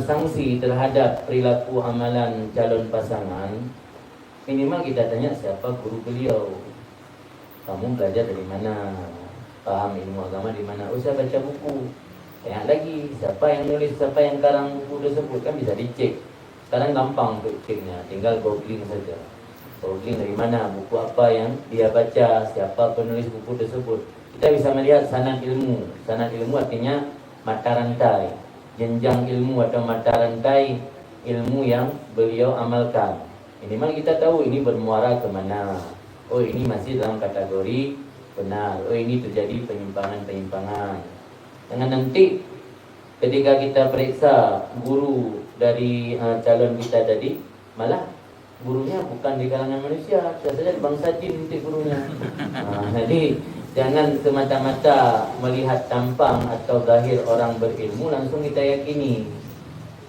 sanksi terhadap perilaku amalan calon pasangan, minimal kita tanya siapa guru beliau. Kamu belajar dari mana? Paham ilmu agama di mana? Oh, saya baca buku. Tanya lagi, siapa yang nulis, siapa yang karang buku tersebut, kan bisa dicek. Sekarang gampang untuk ceknya, tinggal googling saja. Googling dari mana, buku apa yang dia baca, siapa penulis buku tersebut. Kita bisa melihat sanad ilmu. Sanad ilmu artinya mata rantai, jenjang ilmu atau mata rantai ilmu yang beliau amalkan. Minimal kita tahu ini bermuara ke mana. Oh, ini masih dalam kategori benar. Oh, ini terjadi penyimpangan-penyimpangan. Jangan nanti ketika kita periksa guru dari calon kita tadi, malah gurunya bukan di kalangan manusia, bisa saja bangsa jin nanti gurunya. Jadi jangan semata-mata melihat tampang atau zahir orang berilmu langsung kita yakini.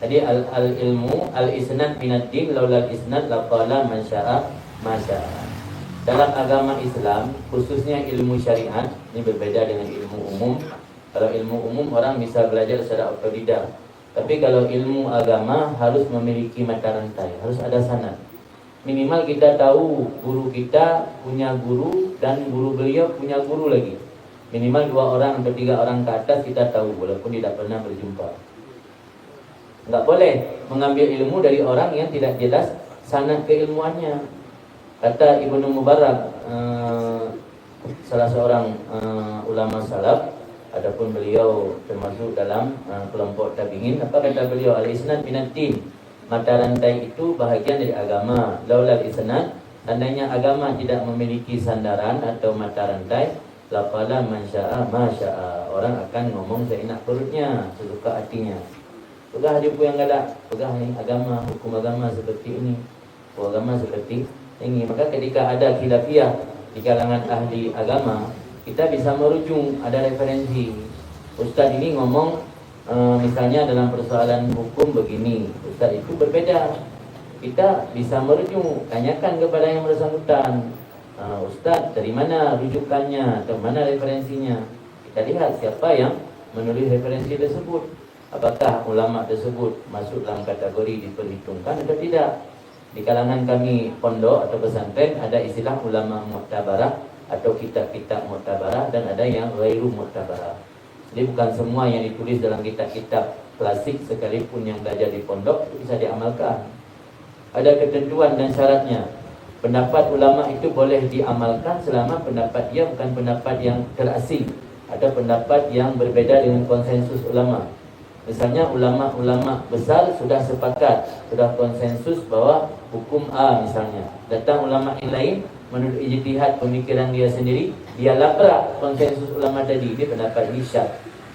Tadi al-ilmu al-isnad minad din laulal isnad laqala man syaa ma syaa. Dalam agama Islam, khususnya ilmu syariat, ini berbeda dengan ilmu umum. Kalau ilmu umum orang bisa belajar secara otodidak. Tapi kalau ilmu agama harus memiliki mata rantai, harus ada sanad. Minimal kita tahu guru kita punya guru dan guru beliau punya guru lagi. Minimal 2 orang atau 3 orang ke atas kita tahu walaupun tidak pernah berjumpa. Enggak boleh mengambil ilmu dari orang yang tidak jelas sanad keilmuannya. Kata Ibnu Mubarak, salah seorang ulama salaf, adapun beliau termasuk dalam kelompok tabi'in, apa kata beliau? Al-isnad minad din. Mata rantai itu bahagian dari agama. Laulal isnad, tandanya agama tidak memiliki sandaran atau mata rantai, laqala man syaa ma syaa. Orang akan ngomong seenak perutnya, sesuka hatinya. Pegang jumpa yang galak, pegang ni agama, hukum agama seperti ini, hukum agama seperti ini. Maka ketika ada khilafiyah di kalangan ahli agama, kita bisa merujuk, ada referensi. Ustaz ini ngomong misalnya dalam persoalan hukum begini, Ustaz itu berbeda. Kita bisa merujuk, tanyakan kepada yang bersangkutan, Ustaz dari mana rujukannya atau mana referensinya. Kita lihat siapa yang menulis referensi tersebut. apakah ulama tersebut masuk dalam kategori diperhitungkan atau tidak. Di kalangan kami pondok atau pesantren ada istilah ulama mu'tabarah atau kitab-kitab mu'tabarah, dan ada yang ghairu mu'tabarah. Jadi bukan semua yang ditulis dalam kitab-kitab klasik sekalipun yang belajar di pondok itu bisa diamalkan. Ada ketentuan dan syaratnya. Pendapat ulama itu boleh diamalkan selama pendapat dia bukan pendapat yang terasing atau pendapat yang berbeda dengan konsensus ulama. Misalnya ulama-ulama besar sudah sepakat, sudah konsensus bahwa hukum A misalnya. Datang ulama yang lain menurut ijtihad pemikiran dia sendiri, dia labrak konsensus ulama tadi. Ini pendapat ini syad.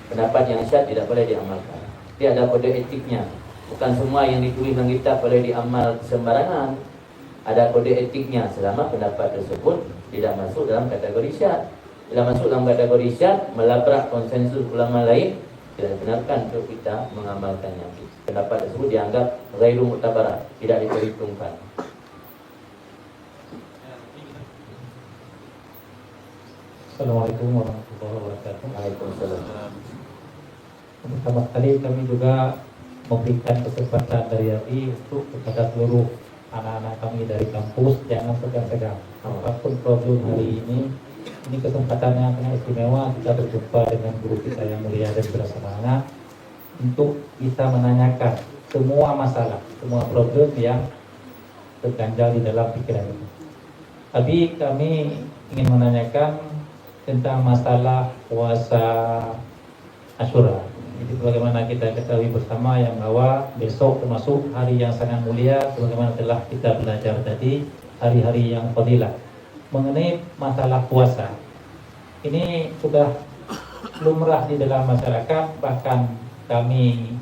Pendapat yang syad tidak boleh diamalkan. Dia ada kode etiknya. Bukan semua yang ditulis dalam kitab boleh diamal sembarangan. Ada kode etiknya selama pendapat tersebut tidak masuk dalam kategori syad. Bila masuk dalam kategori syad, melabrak konsensus ulama lain, tidak dibenarkan untuk kita mengamalkannya. Pendapat tersebut dianggap ghairu mu'tabarah, tidak diperhitungkan. Assalamualaikum warahmatullahi wabarakatuh. Waalaikumsalam. Pertama kali kami juga memberikan kesempatan dari RI untuk kepada seluruh anak-anak kami dari kampus, jangan segan-segan. Apapun problem hari ini kesempatannya sangat istimewa. Kita berjumpa dengan guru kita yang mulia dan bersemangat untuk bisa menanyakan semua masalah, semua problem yang terganjal di dalam pikiran ini. Tapi kami ingin menanyakan tentang masalah puasa Asyura. Jadi bagaimana kita ketahui bersama yang bahwa besok termasuk hari yang sangat mulia, sebagaimana telah kita belajar tadi, hari-hari yang fadilah. Mengenai masalah puasa, ini sudah lumrah di dalam masyarakat, bahkan kami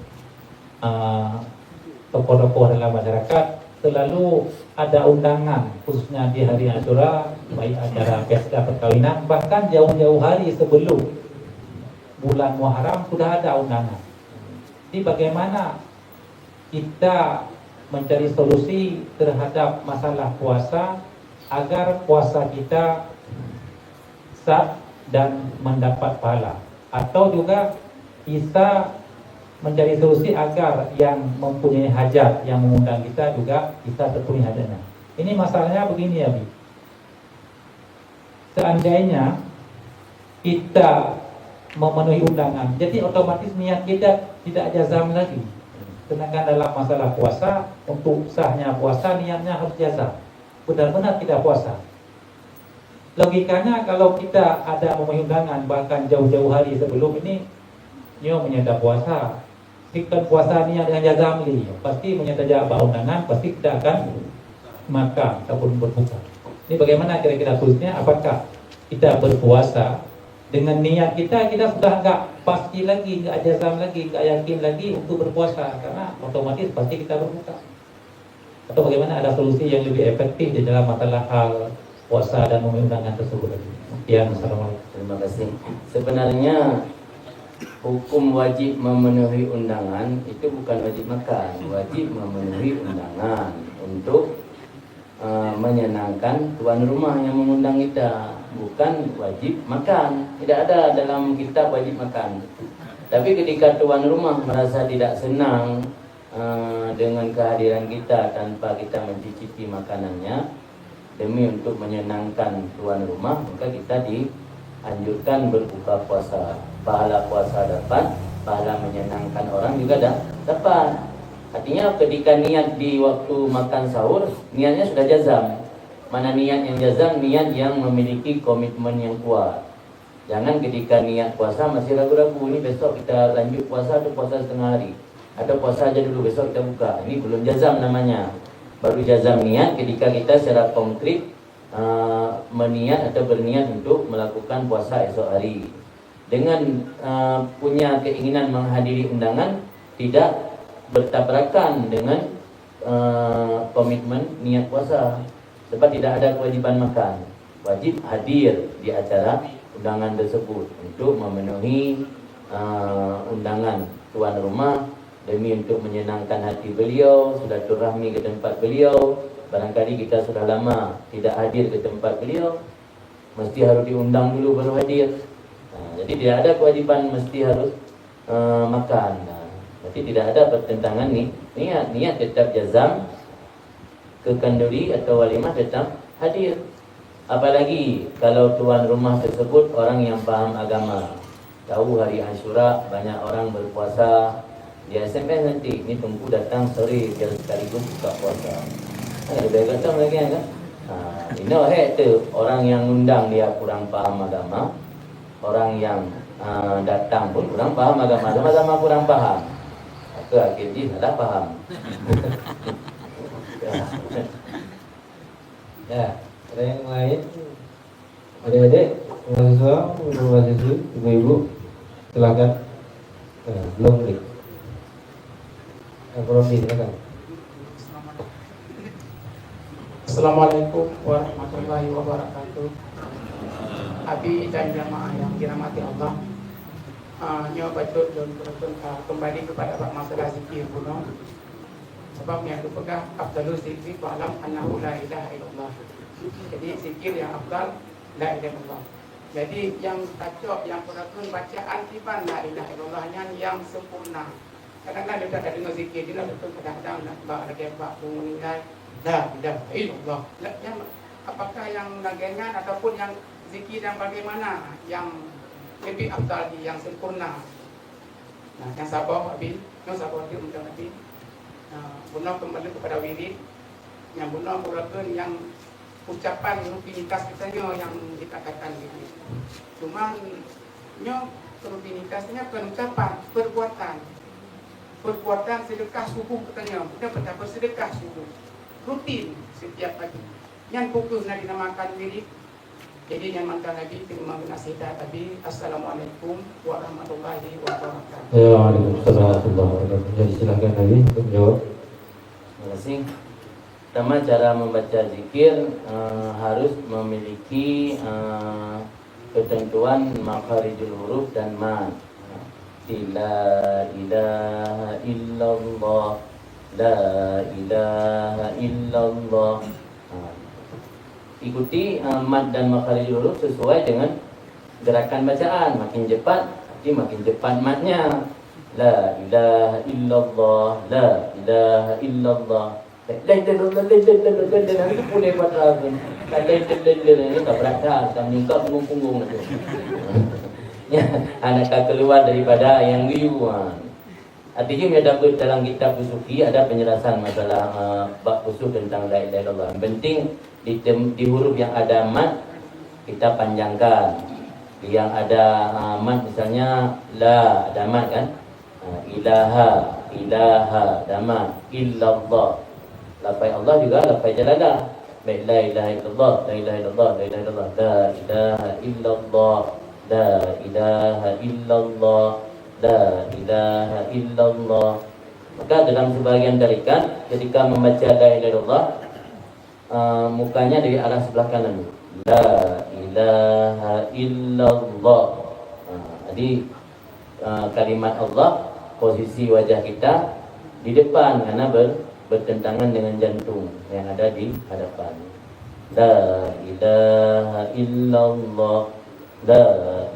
tokoh-tokoh dalam masyarakat selalu ada undangan, khususnya di hari Asyura, baik acara pesta perkawinan, bahkan jauh-jauh hari sebelum bulan Muharram sudah ada undangan. Jadi bagaimana kita mencari solusi terhadap masalah puasa agar puasa kita sah dan mendapat pahala, atau juga bisa mencari solusi agar yang mempunyai hajat yang mengundang kita juga bisa terpenuhi hajatnya. Ini masalahnya begini ya, Bi. Seandainya kita memenuhi undangan, jadi otomatis niat kita tidak jazam lagi. Sedangkan dalam masalah puasa, untuk sahnya puasa niatnya harus jazam, benar-benar tidak puasa. Logikanya kalau kita ada memenuhi undangan bahkan jauh-jauh hari sebelum ini, nyo menyatakan puasa, jika puasa niat dengan jazam li, pasti menyatakan undangan, pasti tidak akan makan ataupun berbuka. Ini bagaimana kira-kira solusinya? Apakah kita berpuasa dengan niat kita sudah nggak pasti lagi, nggak jazam lagi, nggak yakin lagi untuk berpuasa, karena otomatis pasti kita berbuka? Atau bagaimana ada solusi yang lebih efektif di dalam masalah hal puasa dan undangan tersebut? Ya, assalamualaikum. Terima kasih. Sebenarnya hukum wajib memenuhi undangan itu bukan wajib makan, wajib memenuhi undangan untuk menyenangkan tuan rumah yang mengundang kita, bukan wajib makan. Tidak ada dalam kitab wajib makan. Tapi ketika tuan rumah merasa tidak senang dengan kehadiran kita tanpa kita mencicipi makanannya, demi untuk menyenangkan tuan rumah, maka kita dianjurkan berbuka puasa. Pahala puasa dapat, pahala menyenangkan orang juga dapat. Artinya ketika niat di waktu makan sahur, niatnya sudah jazam. Mana niat yang jazam? Niat yang memiliki komitmen yang kuat. Jangan ketika niat puasa masih ragu-ragu, ini besok kita lanjut puasa atau puasa setengah hari, atau puasa aja dulu besok kita buka. Ini belum jazam namanya. Baru jazam niat ketika kita secara konkret meniat atau berniat untuk melakukan puasa esok hari. Dengan punya keinginan menghadiri undangan, tidak bertabrakan dengan komitmen niat puasa. Sebab tidak ada kewajiban makan, wajib hadir di acara undangan tersebut untuk memenuhi undangan tuan rumah, demi untuk menyenangkan hati beliau, silaturahmi ke tempat beliau. Barangkali kita sudah lama tidak hadir ke tempat beliau, mesti harus diundang dulu baru hadir. Jadi tidak ada kewajiban mesti harus makan. Berarti tidak ada pertentangan nih. Niat tetap jazam, ke kenduri atau walimah tetap hadir. Apalagi kalau tuan rumah tersebut orang yang paham agama, tahu hari Ashura banyak orang berpuasa, dia SMS nanti, ni tunggu datang sore biar sekaligus buka puasa. Lebih kata lagi kan? Tu orang yang undang dia kurang paham agama, orang yang datang pun kurang paham agama, sama-sama kurang paham. Ke akhirnya salah paham. Ya, ada yang lain? Adik-adik, mahasiswa, mahasiswi, ibu-ibu, silakan. Belum nih. Belum nih, silakan. Assalamualaikum warahmatullahi wabarakatuh. Abi dan jamaah yang dirahmati Allah. Nyoba dan kembali kepada bab masalah zikir kuno. Sebab yang dipegang afdalul zikri fa'lam annahu la ilaha illallah. Jadi zikir yang afdal la ilaha illallah. Jadi yang tajok yang peraturan bacaan tiban la ilaha illallahnya yang sempurna. Kadang-kadang dia tak dengar zikir, dia betul kadang-kadang nak bak lagi bak meninggal la ilaha illallah. Apakah yang nagengan ataupun yang zikir dan bagaimana yang lebih afdal, yang sempurna? Nah, yang sabar Abi, yang sabar dia untuk Abi. Guna kembali kepada wirid yang guna mulakan yang ucapan rutinitas kita yang dikatakan gitu. Cuma rutinitasnya kan ucapan, perbuatan sedekah subuh katanya, kita betapa sedekah subuh rutin setiap pagi. Yang fokus nak dinamakan wirid. Jadi yang mantan lagi terima nasihat tadi. Assalamualaikum warahmatullahi wabarakatuh. Waalaikumsalam warahmatullahi wabarakatuh. Jadi silakan lagi untuk menjawab. Terima kasih. Pertama, cara membaca zikir harus memiliki ketentuan makharijul huruf dan mad. La ilaha illallah, la ilaha illallah. Ikuti mad dan makharijul huruf sesuai dengan gerakan bacaan. Makin cepat, jadi makin cepat madnya. La ilaha illallah, la ilaha illallah. Nanti boleh baca lagi. Ini tak berada, tak meningkat punggung-punggung itu. Ya, anak keluar daripada yang liuan. Artinya dia dapat dalam kitab usuki ada penjelasan masalah bab usul tentang la ilaha illallah. Yang penting di huruf yang ada mad kita panjangkan. Yang ada mad misalnya la ada mad kan? Ilaha, ilaha, ada mad. Illallah. Lafaz Allah juga lafaz jalalah. Baik, la ilaha illallah, la ilaha illallah, la ilaha illallah, la ilaha illallah, la ilaha illallah, la ilaha illallah. Maka dalam sebagian tarikat ketika membaca la ilaha illallah, mukanya dari arah sebelah kanan. La ilaha illallah. Jadi kalimat Allah, posisi wajah kita di depan karena bertentangan dengan jantung yang ada di hadapan. La ilaha illallah, la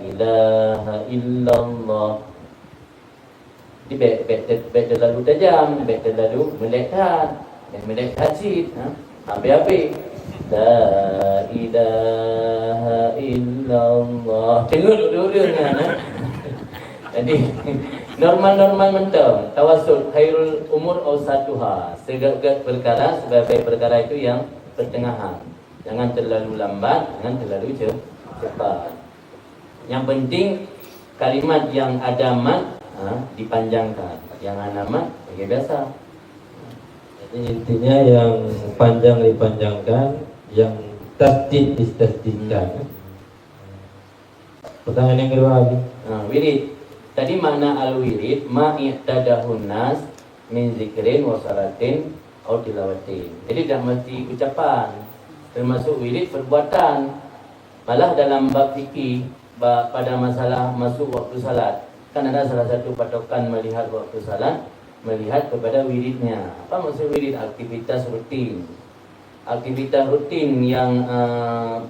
ilaha illallah. Di baik terlalu tajam, baik terlalu melekat, dan melekat cid. Habis-habis. La ilaha illallah. Tengok dua-duanya. Jadi normal-normal mental. Tawassul khairul umur awsatuha. Segala perkara, sebagai perkara itu yang pertengahan. Jangan terlalu lambat, jangan terlalu cepat. Yang penting kalimat yang ada mad dipanjangkan. Yang ada mad seperti biasa. Jadi intinya yang panjang dipanjangkan, yang tasdid distasdidkan. Pertanyaan yang kedua lagi. Wirid. Tadi makna al-wirid ma'i'tadahun nas min zikrin wa salatin atau tilawatin. Jadi tidak mesti ucapan. Termasuk wirid perbuatan. Malah dalam bab fikih pada masalah masuk waktu salat, kan ada salah satu patokan melihat waktu salat, melihat kepada wiridnya. Apa maksud wirid? Aktivitas rutin. Aktivitas rutin yang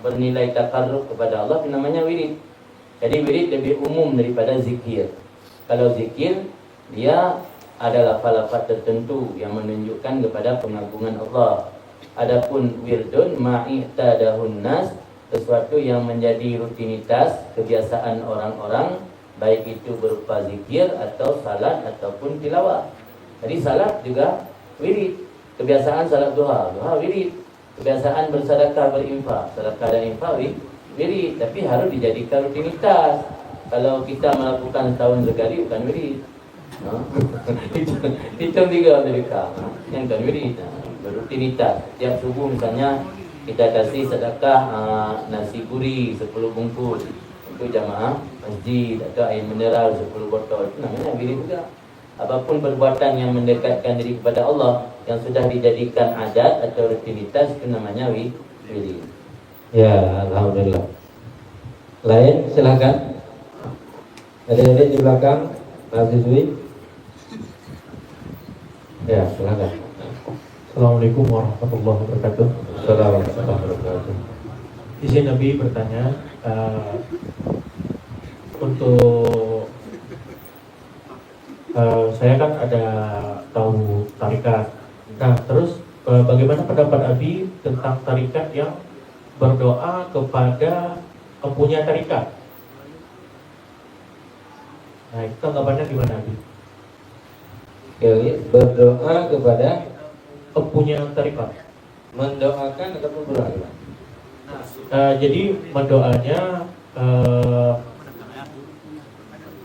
bernilai takarrub kepada Allah namanya wirid. Jadi wirid lebih umum daripada zikir. Kalau zikir dia ada lafaz-lafaz tertentu yang menunjukkan kepada pengagungan Allah. Adapun wirdun ma'i'tadahun nas, sesuatu yang menjadi rutinitas, kebiasaan orang-orang, baik itu berupa zikir atau salat ataupun tilawah. Jadi salat juga wirid, kebiasaan salat duha wirid, kebiasaan bersedekah berinfak, sedekah dan infak wirid, tapi harus dijadikan rutinitas. Kalau kita melakukan setahun sekali bukan wirid. Hitung 3 mereka yang bukan wirid, berrutinitas. Tiap subuh misalnya kita kasih sedekah nasi gurih 10 bungkus untuk jamaah masjid, atau air mineral 10 botol, itu namanya wirid juga. Apapun perbuatan yang mendekatkan diri kepada Allah yang sudah dijadikan adat atau rutinitas, itu namanya wirid. Ya, alhamdulillah. Lain silakan. Ada di belakang, mahasiswi. Ya, silakan. Assalamualaikum warahmatullahi wabarakatuh. Assalamualaikum warahmatullahi wabarakatuh. Izin Nabi bertanya, untuk saya kan ada tahu tarikat. Nah, terus bagaimana pendapat Abi tentang tarikat yang berdoa kepada empunya tarikat? Nah, itu tanggapannya gimana Abi? Berdoa kepada Empunya tarikat. mendoakan ataupun berdoa. Jadi mendoanya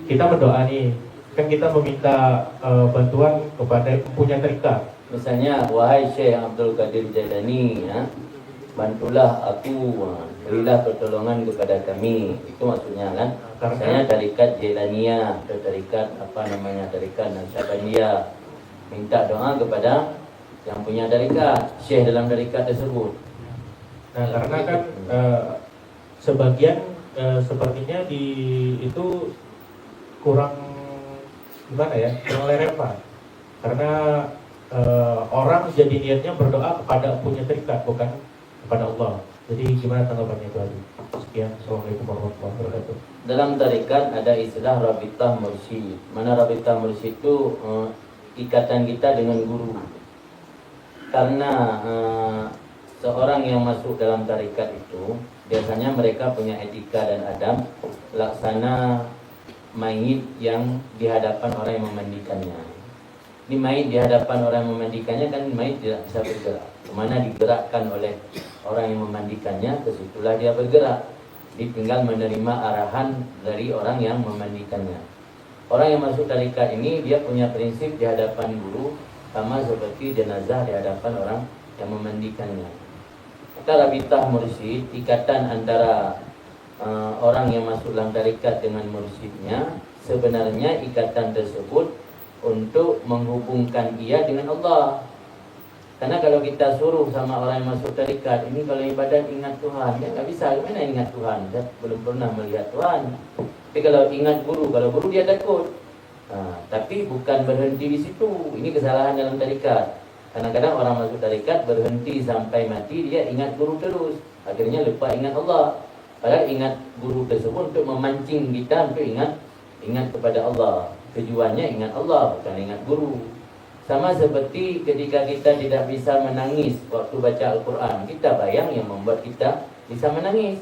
kita berdoa nih, kan kita meminta bantuan kepada empunya tarikat. Misalnya, wahai Syekh Abdul Qadir Jailani, ya, bantulah aku, berilah pertolongan kepada kami. Itu maksudnya kan. Misalnya tarikat Jailaniyah atau tarikat tarikat Nasyabandiyah, minta doa kepada yang punya tarikat, syekh dalam tarikat tersebut. Nah, karena kan sebagian sepertinya itu kurang gimana ya, kurang relevan. Karena orang jadi niatnya berdoa kepada punya tarikat, bukan kepada Allah. Jadi gimana tanggapannya itu Abi? Sekian, Assalamualaikum warahmatullahi wabarakatuh. Dalam tarikat ada istilah Rabitah Mursyid. Mana Rabitah Mursyid itu ikatan kita dengan guru. Karena seorang yang masuk dalam tarikat itu biasanya mereka punya etika dan adab, laksana mayit yang di hadapan orang yang memandikannya. Di mayit di hadapan orang yang memandikannya kan mayit tidak bisa bergerak. Kemana digerakkan oleh orang yang memandikannya, ke situlah dia bergerak. Dia tinggal menerima arahan dari orang yang memandikannya. Orang yang masuk tarikat ini dia punya prinsip di hadapan guru, sama seperti jenazah di hadapan orang yang memandikannya. Maka Rabitah Mursyid, ikatan antara orang yang masuk dalam tarikat dengan mursyidnya, sebenarnya ikatan tersebut untuk menghubungkan ia dengan Allah. Karena kalau kita suruh sama orang yang masuk tarikat, ini kalau ibadat ingat Tuhan, ya nggak bisa. Gimana ingat Tuhan? Saya belum pernah melihat Tuhan. Tapi kalau ingat guru, kalau guru dia takut. Tapi bukan berhenti di situ. Ini kesalahan dalam tarikat. Kadang-kadang orang masuk tarikat berhenti sampai mati, dia ingat guru terus. Akhirnya lupa ingat Allah. Padahal ingat guru tersebut untuk memancing kita untuk ingat kepada Allah. Tujuannya ingat Allah, bukan ingat guru. Sama seperti ketika kita tidak bisa menangis waktu baca Al-Quran, kita bayang yang membuat kita bisa menangis.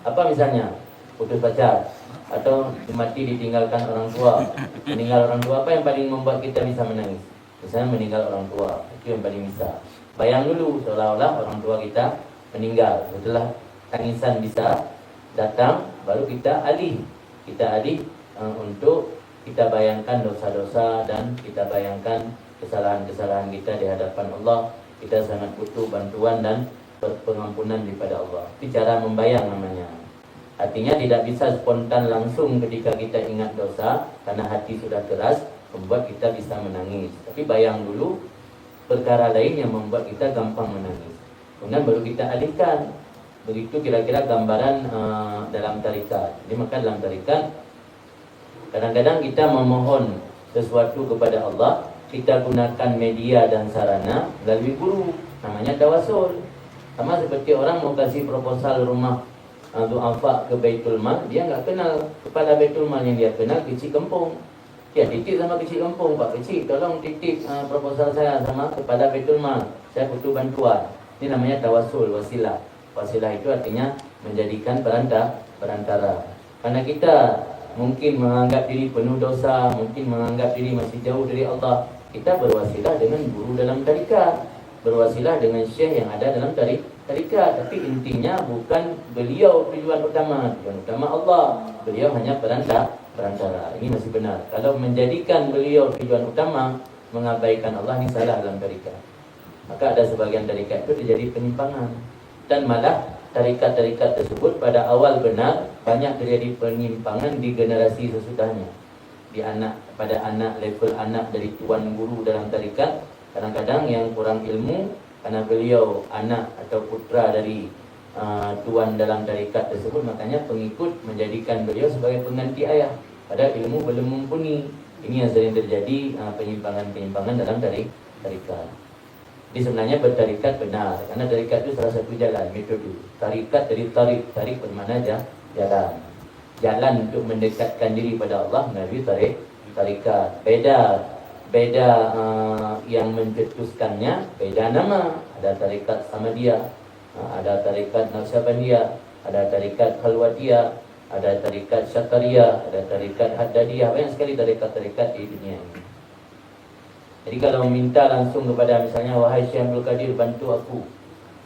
Apa misalnya? Putus pacar, atau mati ditinggalkan orang tua. Meninggal orang tua, apa yang paling membuat kita bisa menangis? Misalnya meninggal orang tua, itu yang paling bisa. Bayang dulu seolah-olah orang tua kita meninggal. Setelah tangisan bisa datang, baru kita alih untuk kita bayangkan dosa-dosa dan kita bayangkan kesalahan-kesalahan kita di hadapan Allah. Kita sangat butuh bantuan dan pengampunan daripada Allah. Itu cara membayang namanya. Artinya tidak bisa spontan langsung ketika kita ingat dosa, karena hati sudah keras membuat kita bisa menangis. Tapi bayang dulu perkara lain yang membuat kita gampang menangis, kemudian baru kita alihkan. Begitu kira-kira gambaran dalam tarikat. Jadi maka dalam tarikat kadang-kadang kita memohon sesuatu kepada Allah, kita gunakan media dan sarana melalui guru, namanya tawasul. Sama seperti orang mau kasih proposal rumah du'afa ke Baitul Mal, dia nggak kenal kepala Baitul Mal, yang dia kenal kecil Kempung. Ya, titip sama kecil kampung, Pak Kecil, tolong titip proposal saya sama kepada Baitul Mal. Saya butuh bantuan. Ini namanya tawasul, wasilah. Wasilah itu artinya menjadikan perantara. Karena kita mungkin menganggap diri penuh dosa, mungkin menganggap diri masih jauh dari Allah. Kita berwasilah dengan guru dalam tarikat, berwasilah dengan syekh yang ada dalam tarikat. Tapi intinya bukan beliau tujuan utama Allah. Beliau hanya perantara. Ini masih benar. Kalau menjadikan beliau tujuan utama, mengabaikan Allah, ini salah dalam tarikat. Maka ada sebagian tarikat itu terjadi penyimpangan. Dan malah tarikat-tarikat tersebut pada awal benar, banyak terjadi penyimpangan di generasi sesudahnya. Pada anak, level anak dari tuan guru dalam tarikat, kadang-kadang yang kurang ilmu, karena beliau anak atau putra dari tuan dalam tarikat tersebut, makanya pengikut menjadikan beliau sebagai pengganti ayah. Padahal ilmu belum mumpuni. Ini yang sering terjadi, penyimpangan-penyimpangan dalam tarikat. Jadi sebenarnya bertarikat benar, karena tarikat itu salah satu jalan, metode. Tarikat dari tarik bermakna jalan. Jalan untuk mendekatkan diri pada Allah melalui tarikat. Beda yang mencetuskannya, beda nama. Ada tarikat Samadiyah, ada tarikat Naqsyabandiyah, ada tarikat Khalwatiyah, ada tarikat Syatariyah, ada tarikat Haddadiyah. Banyak sekali tarikat-tarikat di dunia ini. Jadi kalau minta langsung kepada misalnya, wahai Syekh Abdul Qadir bantu aku,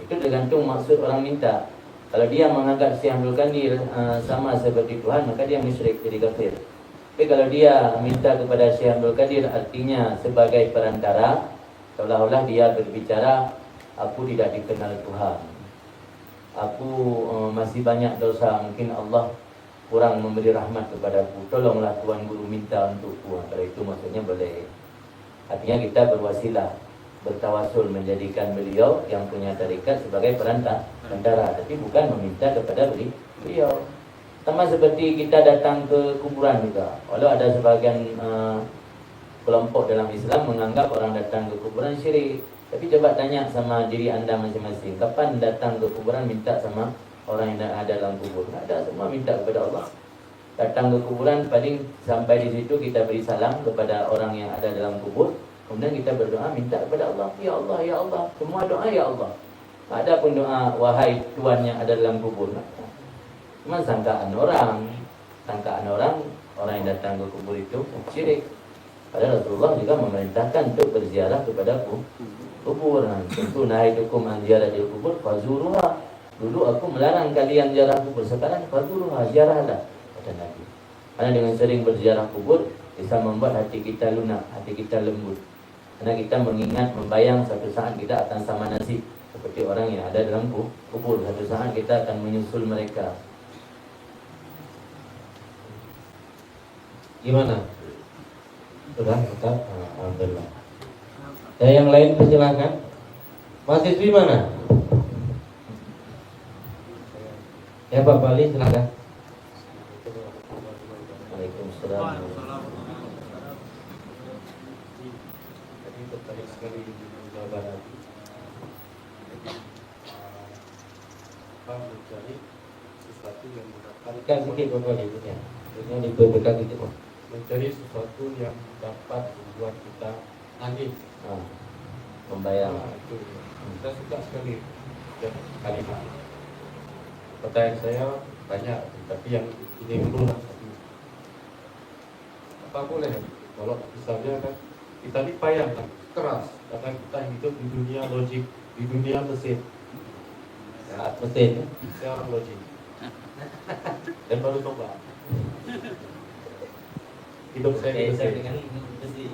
itu tergantung maksud orang minta. Kalau dia menganggap Syekh Abdul Qadir sama seperti Tuhan, maka dia musyrik, jadi kafir. Tapi kalau dia minta kepada Syekh Abdul Qadir artinya sebagai perantara, seolah-olah dia berbicara, aku tidak dikenal Tuhan, aku masih banyak dosa, mungkin Allah kurang memberi rahmat kepadaku, tolonglah Tuan Guru minta untukku. Kalau itu maksudnya boleh. Artinya kita berwasilah, bertawasul menjadikan beliau yang punya tarikat sebagai perantara, tapi bukan meminta kepada beliau. Sama seperti kita datang ke kuburan juga. Walau ada sebagian kelompok dalam Islam menganggap orang datang ke kuburan syirik. Tapi coba tanya sama diri anda masing-masing, kapan datang ke kuburan minta sama orang yang ada dalam kubur? Tak ada, semua minta kepada Allah. Datang ke kuburan, paling sampai di situ kita beri salam kepada orang yang ada dalam kubur. Kemudian kita berdoa minta kepada Allah. Ya Allah, ya Allah. Semua doa ya Allah. Tak ada pun doa, wahai Tuhan yang ada dalam kubur. Cuma sangkaan orang yang datang ke kubur itu syirik. Padahal Rasulullah juga memerintahkan untuk berziarah kepada kubur. Tentu nahaitukum an ziyaratil kubur fazuruha. Dulu aku melarang kalian ziarah kubur, sekarang fazuruha, ziarahlah, kata Nabi. Karena dengan sering berziarah kubur bisa membuat hati kita lunak, hati kita lembut. Karena kita mengingat, membayang satu saat kita akan sama nasib seperti orang yang ada dalam kubur. Satu saat kita akan menyusul mereka. Gimana? Sudah, Ustaz? Alhamdulillah. Yang lain persilakan. Mahasiswi mana? Ya Pak Bali, silakan. Waalaikumsalam. Jadi tertarik sekali di Jawa Barat. Apa mencari sesuatu yang Berikan sedikit Bapak Ibu ya. Ini diperbekan sedikit Pak. mencari sesuatu yang dapat membuat kita nangis. Membayang. Itu kita suka sekali kalimat. Pertanyaan saya banyak, tapi yang ini dulu lah. Apa boleh? Kalau misalnya kan kita ini payah kan, keras, karena kita hidup di dunia logik, di dunia mesin. Saat mesin. Saya orang logik. Dan baru coba. Hidup saya di mesin.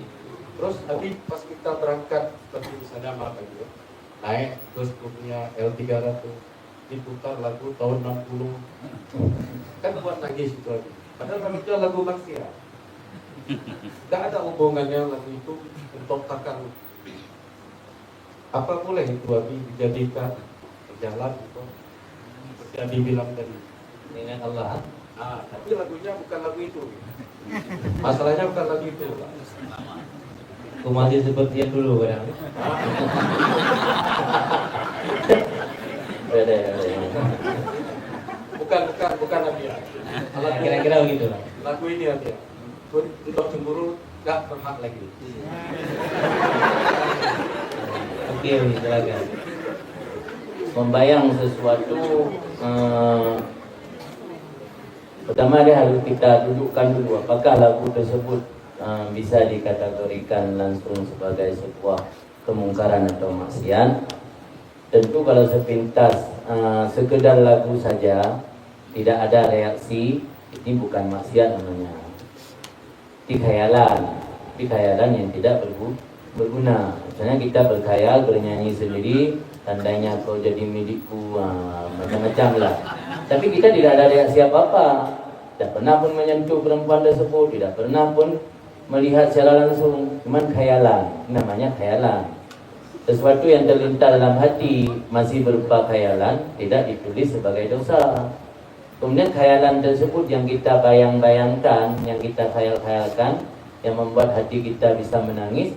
Terus nanti pas kita berangkat seperti misalnya apa gitu, naik terus punya L300 diputar lagu tahun 60 kan buat nangis itu lagi. Padahal itu lagu maksiat. Tidak ada hubungannya lagu itu untuk takar. Apa boleh itu Abi dijadikan jalan itu seperti yang dibilang tadi Dengan Allah. tapi lagunya bukan lagu itu. Masalahnya bukan lagu itu. Aku masih seperti yang dulu kadang. Bukan Nabi ya. Kira-kira begitu lah. Lagu ini Nabi ya. untuk cemburu gak berhak lagi. Oke, silakan. Membayang sesuatu, pertama dia harus kita dudukkan dulu apakah lagu tersebut bisa dikategorikan langsung sebagai sebuah kemungkaran atau maksiat. Tentu kalau sepintas sekedar lagu saja tidak ada reaksi, ini bukan maksiat namanya. Itu khayalan yang tidak berguna. Misalnya kita berkhayal bernyanyi sendiri, tandanya kau jadi milikku, macam-macam lah. Tapi kita tidak ada reaksi apa-apa. Tidak pernah pun menyentuh perempuan tersebut, tidak pernah pun melihat secara langsung, cuman khayalan. Namanya khayalan. Sesuatu yang terlintas dalam hati masih berupa khayalan, tidak ditulis sebagai dosa. Kemudian khayalan tersebut yang kita bayang-bayangkan, yang kita khayal-khayalkan, yang membuat hati kita bisa menangis,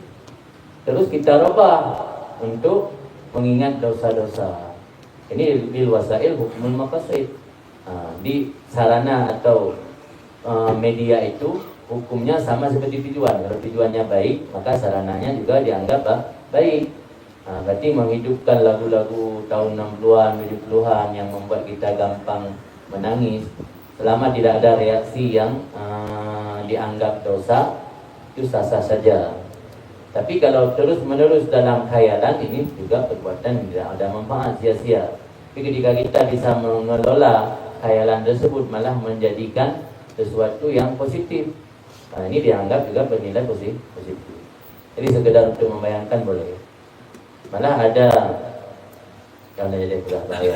terus kita rubah untuk mengingat dosa-dosa. Ini bil wasail hukmul maqasid. Di sarana atau media itu hukumnya sama seperti tujuan. Kalau tujuannya baik, maka sarananya juga dianggap baik. Berarti menghidupkan lagu-lagu tahun 60-an, 70-an yang membuat kita gampang menangis, selama tidak ada reaksi yang dianggap dosa, itu sah-sah saja. Tapi kalau terus-menerus dalam khayalan, ini juga perbuatan tidak ada manfaat, sia-sia. Tapi ketika kita bisa mengelola khayalan tersebut, malah menjadikan sesuatu yang positif, ini dianggap juga bernilai positif. Jadi sekedar untuk membayangkan boleh. Malah ada yang jadi pula bahaya.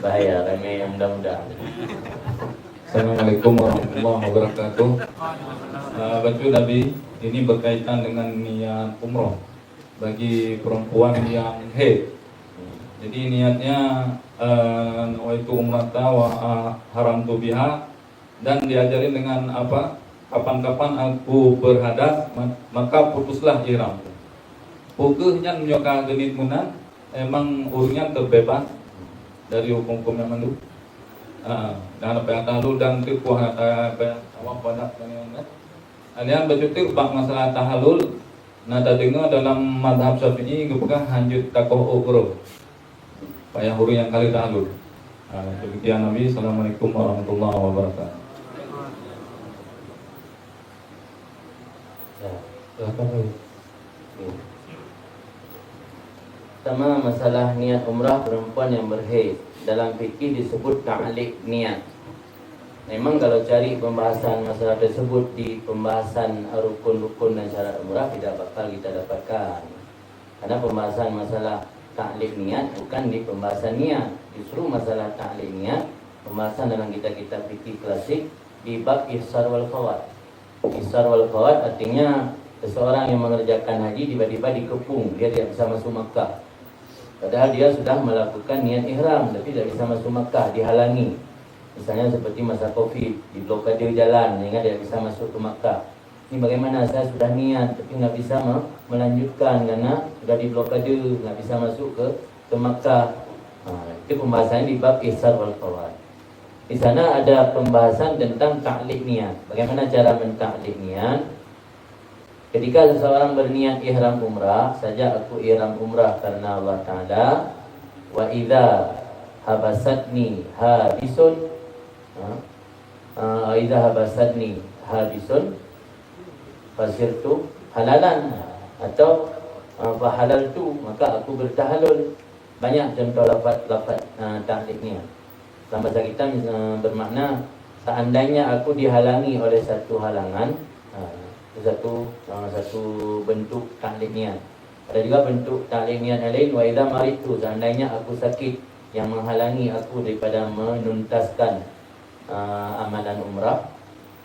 Bahaya, remeh yang mudah-mudahan. Assalamualaikum warahmatullahi wabarakatuh. Betul Nabi, ini berkaitan dengan niat umroh bagi perempuan yang haid. Jadi niatnya nawaitu umrata wa haramtu biha, dan diajarin dengan apa? Kapan-kapan aku berhadas, maka putuslah ihram. Pukehnya menyoka genit munan, emang urungnya terbebas dari hukum-hukum yang mandu. Dan apa yang tahlul dan tipuah apa awak pada kan. Alian bercuti bak masalah tahlul, nada dengar dalam madhab Syafi'i gepekah hanjut takoh ukro. Payah huru yang kali tahlul. Demikian Nabi. Assalamualaikum warahmatullahi wabarakatuh. Pertama, masalah niat umrah perempuan yang berhaid. Dalam fikih disebut ta'liq niat. Memang kalau cari pembahasan masalah tersebut di pembahasan rukun-rukun dan syarat umrah tidak bakal kita dapatkan. Karena pembahasan masalah ta'liq niat bukan di pembahasan niat. Justru masalah ta'liq niat pembahasan dalam kitab-kitab fikih klasik di bab ihsar wal fawat. Ihsar wal fawat artinya seseorang yang mengerjakan haji tiba-tiba dikepung, dia tidak bisa masuk Makkah. Padahal dia sudah melakukan niat ihram tapi tidak bisa masuk Makkah, dihalangi. Misalnya seperti masa Covid, diblokade jalan sehingga tidak bisa masuk ke Makkah. Ini bagaimana, saya sudah niat tapi nggak bisa melanjutkan karena sudah diblokade, nggak bisa masuk ke Makkah. Itu pembahasannya di bab ihsar wal fawat. Di sana ada pembahasan tentang ta'liq niat. Bagaimana cara mentakliq niat? Ketika seseorang berniat ihram umrah, saja aku ihram umrah karena Allah Ta'ala. Wa idza habasatni habisun, idza habasatni habisun fasirtu halalan, atau fahalaltu, maka aku bertahalul. Banyak contoh lafaz ta'liq niat. Dalam bahasa kita bermakna seandainya aku dihalangi oleh satu halangan, satu bentuk ta'liq niat. Ada juga bentuk ta'liq niat yang lain, wa idza maritu, seandainya aku sakit yang menghalangi aku daripada menuntaskan amalan umrah.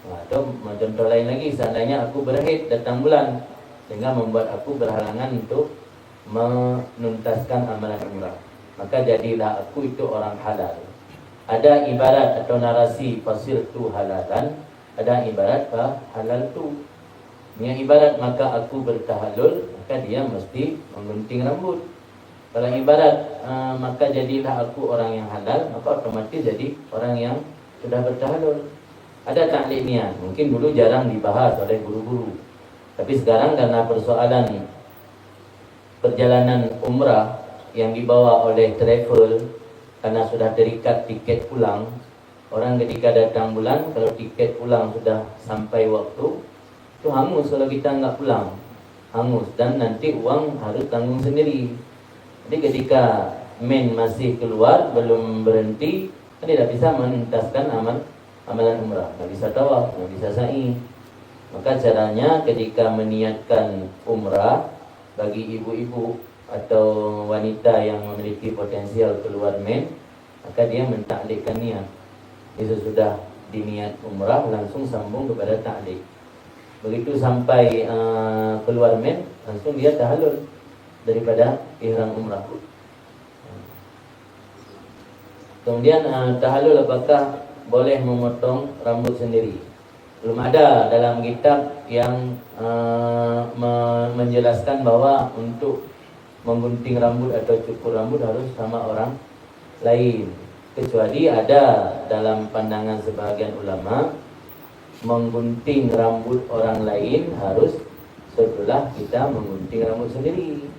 Atau contoh lain lagi, seandainya aku berhaid datang bulan sehingga membuat aku berhalangan untuk menuntaskan amalan umrah, maka jadilah aku itu orang halal. Ada ibarat atau narasi fasirtu halalan, ada ibarat halal tu. Yang ibarat maka aku bertahalul, maka dia mesti menggunting rambut. Kalau ibarat maka jadilah aku orang yang halal, maka otomatis jadi orang yang sudah bertahalul. Ada taklid niat. Mungkin dulu jarang dibahas oleh guru-guru. Tapi sekarang karena persoalan perjalanan umrah yang dibawa oleh travel, karena sudah terikat tiket pulang, orang ketika datang bulan, kalau tiket pulang sudah sampai waktu, itu hangus kalau kita nggak pulang. Hangus, dan nanti uang harus tanggung sendiri. Jadi ketika men masih keluar, belum berhenti, kan tidak bisa menuntaskan amalan umrah, nggak bisa tawaf, nggak bisa sa'i. Maka caranya ketika meniatkan umrah, bagi ibu-ibu atau wanita yang memiliki potensial keluar men, maka dia mentaklikkan niat. Itu sudah diniat umrah, langsung sambung kepada taklik. Begitu sampai keluar men, langsung dia tahallul daripada ihram umrah. Kemudian tahallul apakah boleh memotong rambut sendiri? Belum ada dalam kitab yang menjelaskan bahwa untuk menggunting rambut atau cukur rambut harus sama orang lain. Kecuali ada dalam pandangan sebahagian ulama, menggunting rambut orang lain harus setelah kita menggunting rambut sendiri.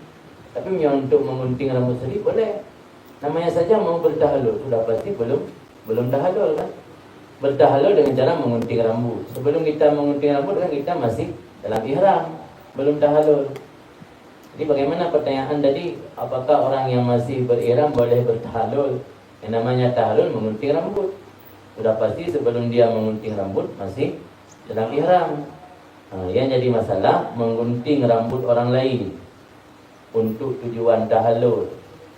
Tapi untuk menggunting rambut sendiri boleh. Namanya saja mau bertahallul, sudah pasti belum tahallul kan? Bertahallul dengan cara mengunting rambut. Sebelum kita mengunting rambut kan kita masih dalam ihram, belum tahallul. Jadi bagaimana pertanyaan tadi, apakah orang yang masih berihram boleh bertahallul? Yang namanya tahallul mengunting rambut. Sudah pasti sebelum dia mengunting rambut masih dalam ihram. Yang jadi masalah menggunting rambut orang lain untuk tujuan tahallul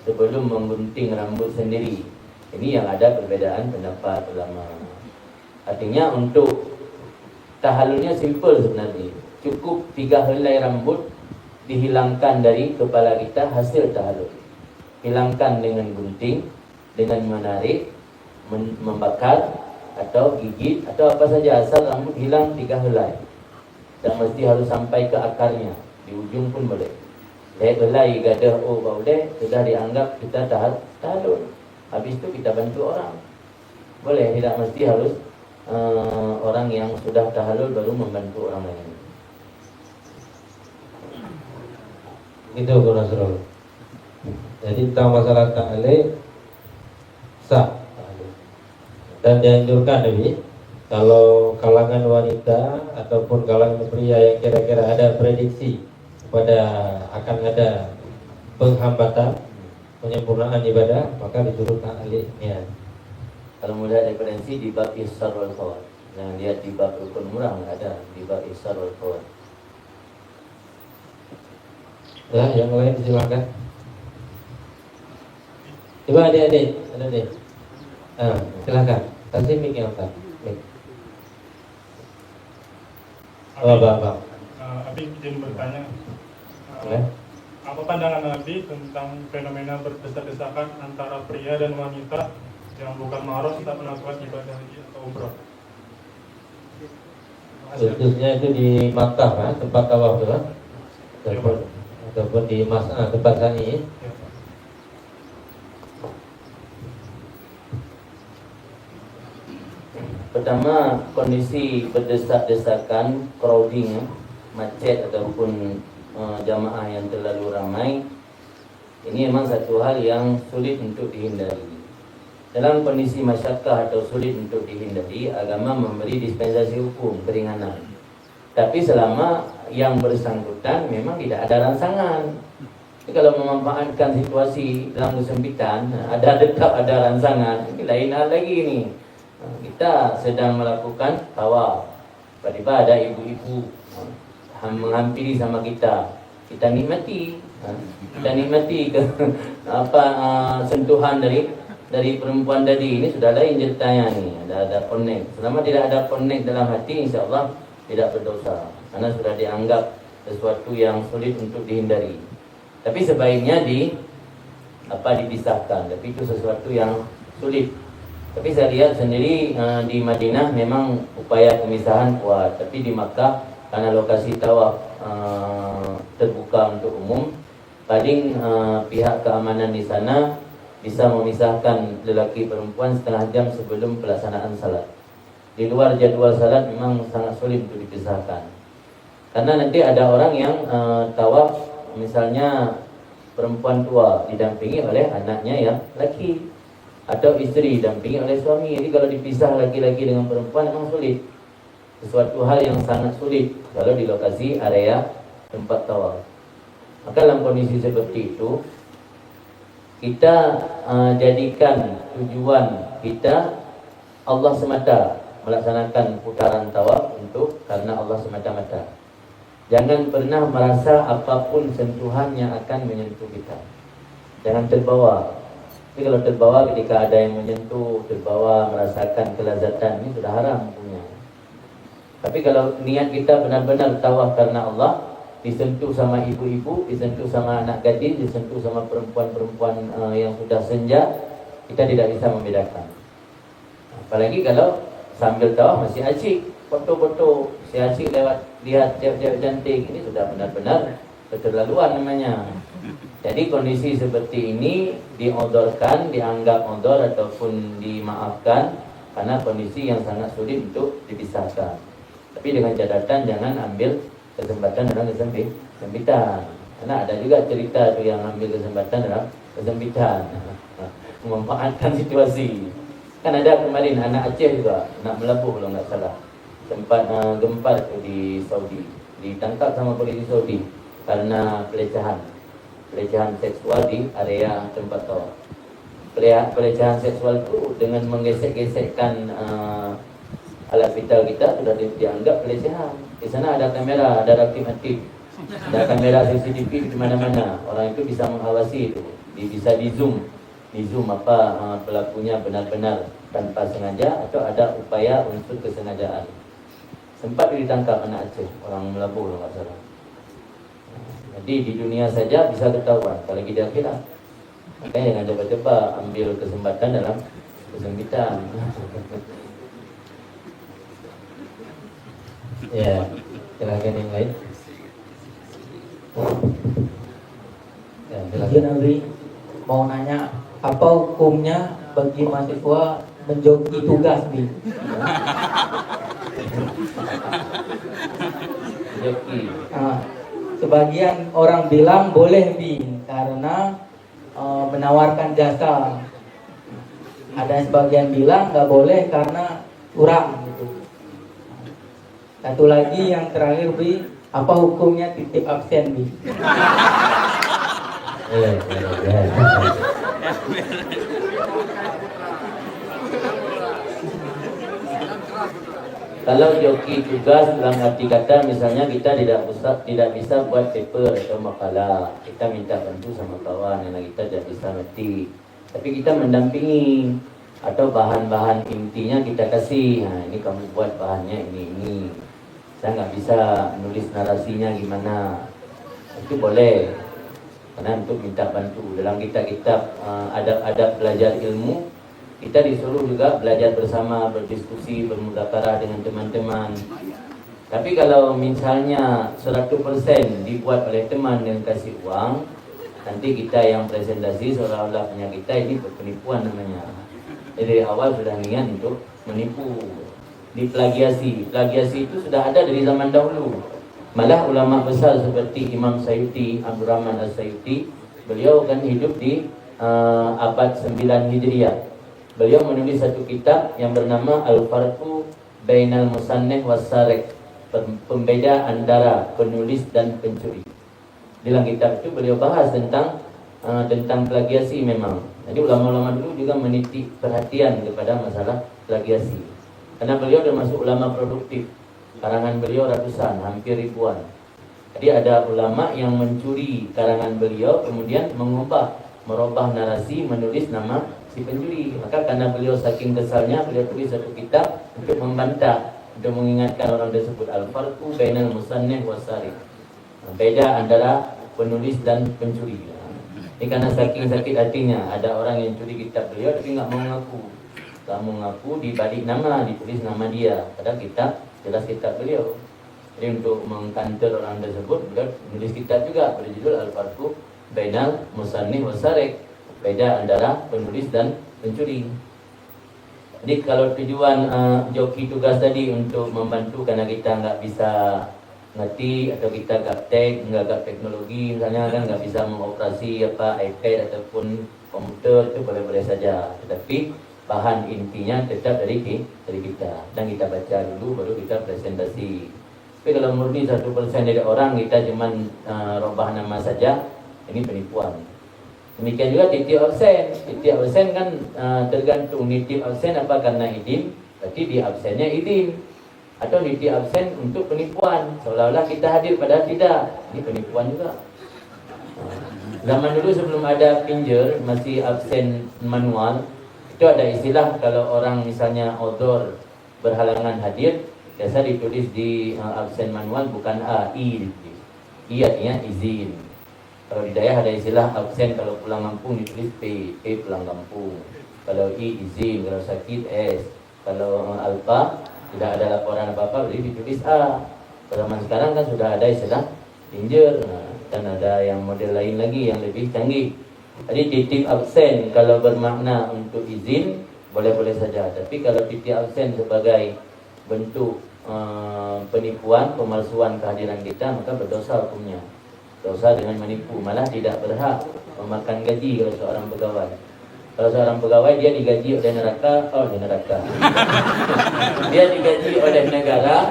sebelum menggunting rambut sendiri. Ini yang ada perbedaan pendapat ulama. Artinya untuk tahallulnya simple sebenarnya. Cukup 3 helai rambut dihilangkan dari kepala kita hasil tahallul. Hilangkan dengan gunting, dengan menarik, membakar atau gigit atau apa saja, asal rambut hilang 3 helai. Tak mesti harus sampai ke akarnya, di ujung pun boleh. Helai gadah boleh, sudah dianggap kita tahallul. Habis itu kita bantu orang. Boleh, tidak mesti harus orang yang sudah tahallul baru membantu orang lain. Itu Guru Nasrul. Jadi tentang masalah ta'liq sah. Dan dianjurkan Nabi, kalau kalangan wanita ataupun kalangan pria yang kira-kira ada prediksi pada akan ada penghambatan penyempurnaan ibadah, maka disuruh ta'liq niat. Kalau melihat referensi di bab Ihsar wal Fawad, jangan lihat di bab rukun umrah, nggak ada di bab Ihsar wal Fawad. Ya, yang lain silakan. Coba adik-adik, ada deh. Silakan. Kasih mic yang tak. Abang. Abi izin bertanya. Boleh. Apa pandangan Nabi tentang fenomena berdesak-desakan antara pria dan wanita yang bukan mahram tak melakukan ibadah haji atau umrah? Khususnya itu di Makkah kan, tempat tawaf itu kan? Ataupun di tempat sa'i. Pertama, kondisi berdesak-desakan, crowding, macet ataupun jamaah yang terlalu ramai, ini memang satu hal yang sulit untuk dihindari. Dalam kondisi masyakkah atau sulit untuk dihindari, agama memberi dispensasi hukum, keringanan. Tapi selama yang bersangkutan memang tidak ada rangsangan. Jadi kalau memanfaatkan situasi dalam kesempitan, tetap ada rangsangan, ini lain hal lagi nih. Kita sedang melakukan tawaf, tiba-tiba ada ibu-ibu menghampiri sama kita nikmati, ke sentuhan dari perempuan tadi. Ini sudah lain ceritanya nih, ada connect. Selama tidak ada connect dalam hati, insya Allah tidak berdosa, karena sudah dianggap sesuatu yang sulit untuk dihindari. Tapi sebaiknya dipisahkan. Tapi itu sesuatu yang sulit. Tapi saya lihat sendiri di Madinah memang upaya pemisahan kuat. Tapi di Makkah karena lokasi tawaf terbuka untuk umum, paling pihak keamanan di sana bisa memisahkan lelaki perempuan setengah jam sebelum pelaksanaan salat. di luar jadwal salat memang sangat sulit untuk dipisahkan. Karena nanti ada orang yang tawaf, misalnya perempuan tua didampingi oleh anaknya yang laki, atau istri didampingi oleh suami. Jadi kalau dipisah laki-laki dengan perempuan memang sulit. Sesuatu hal yang sangat sulit kalau di lokasi area tempat tawaf. Maka dalam kondisi seperti itu, kita jadikan tujuan kita Allah semata, melaksanakan putaran tawaf untuk karena Allah semata-mata. Jangan pernah merasa apapun sentuhan yang akan menyentuh kita. Jangan terbawa. Tapi kalau terbawa ketika ada yang menyentuh, terbawa merasakan kelazatan, ini sudah haram punya. Tapi kalau niat kita benar-benar tawaf karena Allah, disentuh sama ibu-ibu, disentuh sama anak gadis, disentuh sama perempuan-perempuan yang sudah senja, kita tidak bisa membedakan. Apalagi kalau sambil tawaf masih asyik, foto-foto, si asyik lewat lihat cewek-cewek cantik, ini sudah benar-benar keterlaluan namanya. Jadi kondisi seperti ini diodorkan, dianggap odor ataupun dimaafkan karena kondisi yang sangat sulit untuk dipisahkan. Tapi dengan catatan jangan ambil kesempatan dalam kesempitan. Karena ada juga cerita tuh yang ambil kesempatan dalam kesempitan, memanfaatkan situasi. Kan ada kemarin anak Aceh juga, nak melabuh kalau nggak salah, tempat gempar tuh di Saudi, ditangkap sama polisi Saudi karena pelecehan seksual di area tempat tawaf. Pelecehan seksual itu dengan menggesek-gesekkan alat vital kita sudah dianggap pelecehan. Di sana ada kamera, ada aktif-aktif, ada kamera CCTV di mana-mana. Orang itu bisa mengawasi itu, bisa di zoom apa pelakunya benar-benar tanpa sengaja atau ada upaya unsur kesengajaan. Sempat ditangkap anak Aceh, orang Melabuh kalau nggak salah. Jadi di dunia saja bisa ketahuan, kalau di akhirat. Makanya jangan coba-coba ambil kesempatan dalam kesempitan. Ya, silakan yang lain. Ya, silakan. Nabi mau nanya, apa hukumnya bagi mahasiswa menjoki tugas, Bi? Joki. Sebagian orang bilang boleh, Bi, karena menawarkan jasa. Ada sebagian bilang nggak boleh karena curang gitu. Satu lagi yang terakhir, Bi, apa hukumnya titip absen, Bi? Kalau joki tugas dalam arti kata misalnya kita tidak bisa buat paper atau makalah, kita minta bantu sama kawan yang kita tidak bisa ngerti, tapi kita mendampingi atau bahan-bahan intinya kita kasih. Nah, ini kamu buat bahannya ini. Saya nggak bisa nulis narasinya gimana, itu boleh. Karena untuk minta bantu dalam kitab-kitab adab-adab belajar ilmu, kita disuruh juga belajar bersama, berdiskusi, bermuzakarah dengan teman-teman. Tapi kalau misalnya 100% dibuat oleh teman yang kasih uang, nanti kita yang presentasi seolah-olah punya kita, ini penipuan namanya. Jadi awal sudah niat untuk menipu, diplagiasi. Plagiasi itu sudah ada dari zaman dahulu. Malah ulama besar seperti Imam Sayuti, Abdurrahman As-Sayuti, beliau kan hidup di abad 9 Hijriah. Beliau menulis satu kitab yang bernama Al-Farqu Bainal Musannif Was-Sarek, pembeda antara penulis dan pencuri. Dalam kitab itu beliau bahas tentang plagiasi memang. Jadi ulama-ulama dulu juga meniti perhatian kepada masalah plagiasi. Karena beliau termasuk ulama produktif. Karangan beliau ratusan, hampir ribuan. Jadi ada ulama yang mencuri karangan beliau, kemudian merubah narasi, menulis nama si pencuri. Maka karena beliau saking kesalnya, beliau tulis satu kitab untuk membantah, untuk mengingatkan orang tersebut. Al-Farqu Bainal Musannif Was-Sarif, beda antara penulis dan pencuri. Ini karena saking sakit hatinya, ada orang yang curi kitab beliau tapi nggak mau mengaku. Nggak mau mengaku, dibalik nama, ditulis nama dia. Padahal kitab jelas kitab beliau. Jadi untuk mengkantor orang tersebut, beliau menulis kitab juga berjudul Al-Farqu Bainal Musannif Was-Sarif, beda antara penulis dan pencuri. Jadi kalau tujuan joki tugas tadi untuk membantu karena kita nggak bisa ngerti atau kita gaptek, nggak teknologi misalnya kan nggak bisa mengoperasi apa iPad ataupun komputer, itu boleh-boleh saja. Tetapi bahan intinya tetap dari kita dan kita baca dulu baru kita presentasi. Tapi kalau murni 1% dari orang kita cuman robah nama saja, ini penipuan. Demikian juga titip absen. Titip absen kan tergantung nitip absen apa karena izin, berarti di absennya izin. Atau nitip absen untuk penipuan, seolah-olah kita hadir padahal tidak. Ini penipuan juga. Zaman dulu sebelum ada pinjer, masih absen manual, itu ada istilah kalau orang misalnya odor berhalangan hadir, biasa ditulis di absen manual bukan A, I. I artinya izin. Kalau di daerah ada istilah absen kalau pulang kampung ditulis P, P pulang kampung. Kalau I izin, kalau sakit S, kalau alfa tidak ada laporan apa-apa jadi ditulis A. Zaman sekarang kan sudah ada istilah pinjer, dan ada yang model lain lagi yang lebih canggih. Jadi titip absen kalau bermakna untuk izin boleh-boleh saja. Tapi kalau titip absen sebagai bentuk penipuan, pemalsuan kehadiran kita, maka berdosa hukumnya. Dosa dengan menipu, malah tidak berhak memakan gaji kalau seorang pegawai. Kalau seorang pegawai dia digaji oleh neraka, dia digaji oleh negara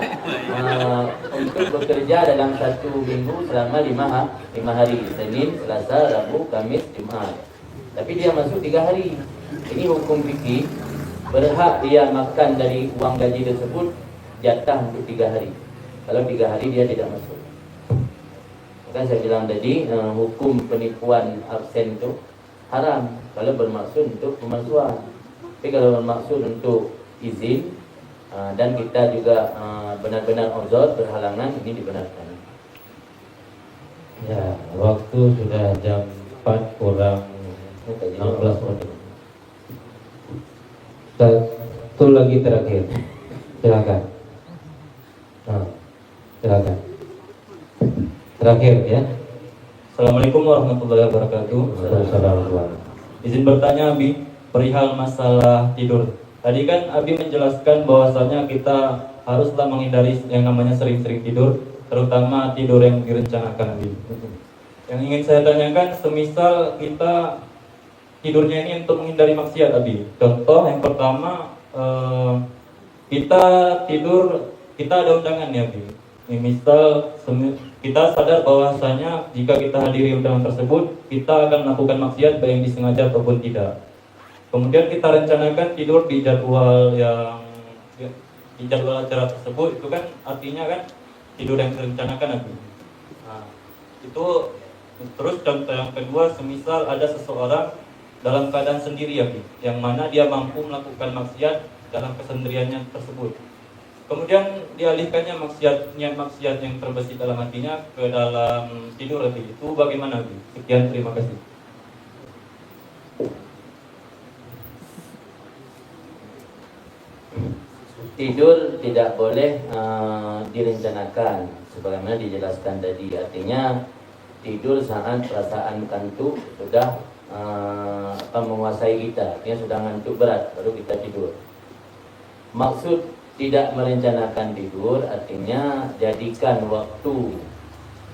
untuk bekerja dalam 1 minggu selama 5 hari, Senin, Selasa, Rabu, Kamis, Jumat. Tapi dia masuk 3 hari. Ini hukum fikih, berhak dia makan dari uang gaji tersebut jatah untuk 3 hari. Kalau 3 hari dia tidak masuk. Maka saya bilang tadi hukum penipuan absen itu haram kalau bermaksud untuk pemalsuan. Tapi kalau bermaksud untuk izin dan kita juga benar-benar uzur berhalangan, ini dibenarkan. Ya, waktu sudah jam 4 kurang 16 menit. Satu lagi terakhir. Silakan. Silakan. Terakhir ya. Assalamualaikum warahmatullahi wabarakatuh. Assalamualaikum. Izin bertanya Abi, perihal masalah tidur. Tadi kan Abi menjelaskan bahwasanya kita haruslah menghindari yang namanya sering-sering tidur, terutama tidur yang direncanakan Abi. Yang ingin saya tanyakan, semisal kita tidurnya ini untuk menghindari maksiat Abi. Contoh yang pertama, kita tidur, kita ada undangan ya Abi. Misal kita sadar bahwasanya jika kita hadiri undangan tersebut, kita akan melakukan maksiat baik yang disengaja ataupun tidak. Kemudian kita rencanakan tidur di jadwal di jadwal acara tersebut, itu kan artinya kan tidur yang direncanakan Abi. Nah, itu terus contoh yang kedua, semisal ada seseorang dalam keadaan sendiri Abi, yang mana dia mampu melakukan maksiat dalam kesendiriannya tersebut. Kemudian dialihkannya maksiat yang terbesit dalam hatinya ke dalam tidur Abi. Itu bagaimana Abi? Sekian, terima kasih. Tidur tidak boleh direncanakan sebagaimana dijelaskan tadi. Artinya tidur saat perasaan kantuk sudah menguasai kita, artinya sudah ngantuk berat baru kita tidur. Maksud tidak merencanakan tidur artinya jadikan waktu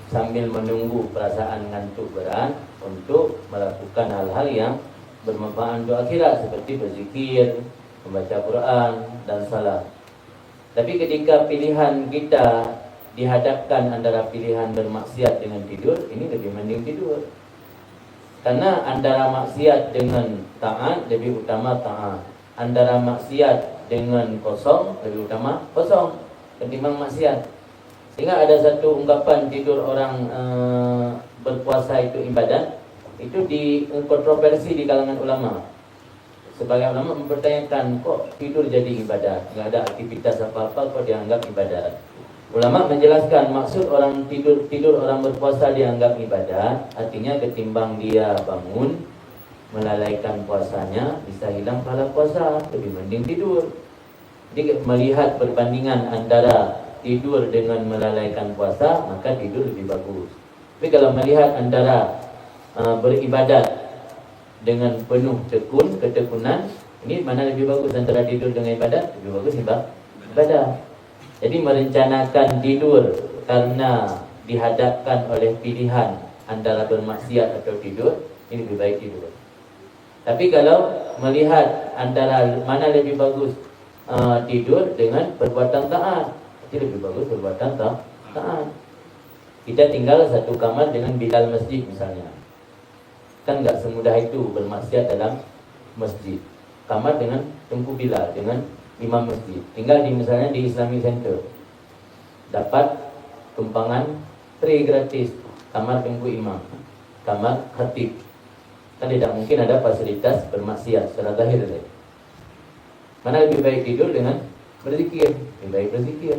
sambil menunggu perasaan ngantuk berat untuk melakukan hal-hal yang bermanfaat untuk akhirat seperti berzikir, membaca Quran dan salat. Tapi ketika pilihan kita dihadapkan antara pilihan bermaksiat dengan tidur, ini lebih mending tidur. Karena antara maksiat dengan taat lebih utama taat. Antara maksiat dengan kosong lebih utama kosong ketimbang maksiat. Sehingga ada satu ungkapan tidur orang berpuasa itu ibadat, itu dikontroversi di kalangan ulama. Sebagai ulama mempertanyakan, kok tidur jadi ibadat, nggak ada aktivitas apa-apa kok dianggap ibadat. Ulama menjelaskan maksud orang tidur orang berpuasa dianggap ibadat, artinya ketimbang dia bangun melalaikan puasanya, bisa hilang pahala puasa, lebih mending tidur. Jadi melihat perbandingan antara tidur dengan melalaikan puasa, maka tidur lebih bagus. Tapi kalau melihat antara beribadat dengan penuh ketekunan, Ini mana lebih bagus antara tidur dengan ibadat? Lebih bagus ibadah. Jadi merencanakan tidur karena dihadapkan oleh pilihan antara bermaksiat atau tidur, ini lebih baik tidur. Tapi kalau melihat antara mana lebih bagus tidur dengan perbuatan taat, itu lebih bagus perbuatan taat. Kita tinggal satu kamar dengan bilal masjid misalnya, kan nggak semudah itu bermaksiat dalam masjid. Kamar dengan Tengku Bilal, dengan imam masjid, tinggal di misalnya di Islamic Center, dapat tumpangan free gratis, kamar tunggu imam, kamar khatib. Kan tidak mungkin ada fasilitas bermaksiat secara zahir. Mana lebih baik tidur dengan berzikir? Lebih baik berzikir.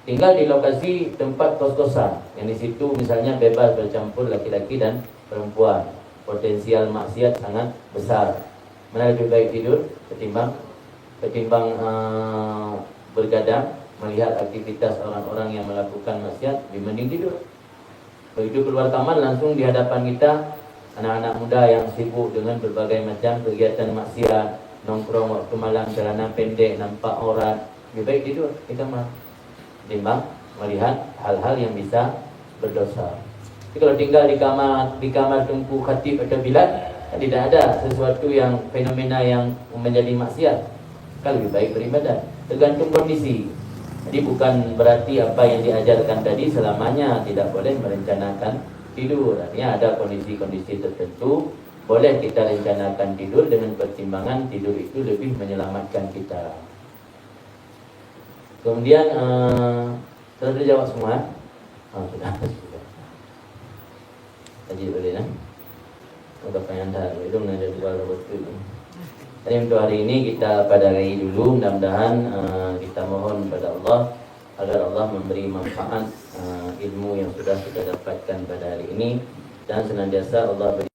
Tinggal di lokasi tempat kos-kosan, yang di situ misalnya bebas bercampur laki-laki dan perempuan, potensial maksiat sangat besar. Mana lebih baik tidur ketimbang bergadang melihat aktivitas orang-orang yang melakukan maksiat, lebih mending tidur. Begitu keluar kamar langsung di hadapan kita anak-anak muda yang sibuk dengan berbagai macam kegiatan maksiat, nongkrong waktu malam, celana pendek, nampak aurat. Lebih baik tidur di kamar ketimbang melihat hal-hal yang bisa berdosa. Jadi kalau tinggal di kamar tungku khatib atau bilal, tidak ada sesuatu yang fenomena yang menjadi maksiat, kan lebih baik beribadah. Tergantung kondisi. Jadi bukan berarti apa yang diajarkan tadi selamanya tidak boleh merencanakan tidur. Artinya ada kondisi-kondisi tertentu boleh kita rencanakan tidur dengan pertimbangan tidur itu lebih menyelamatkan kita. Kemudian sudah dijawab semua? Sudah. Haji boleh lah. Untuk penyantar itu ada dua robot itu. Jadi untuk hari ini kita padahi dulu. Mudah-mudahan kita mohon pada Allah agar Allah memberi manfaat ilmu yang sudah kita dapatkan pada hari ini, dan senantiasa Allah beri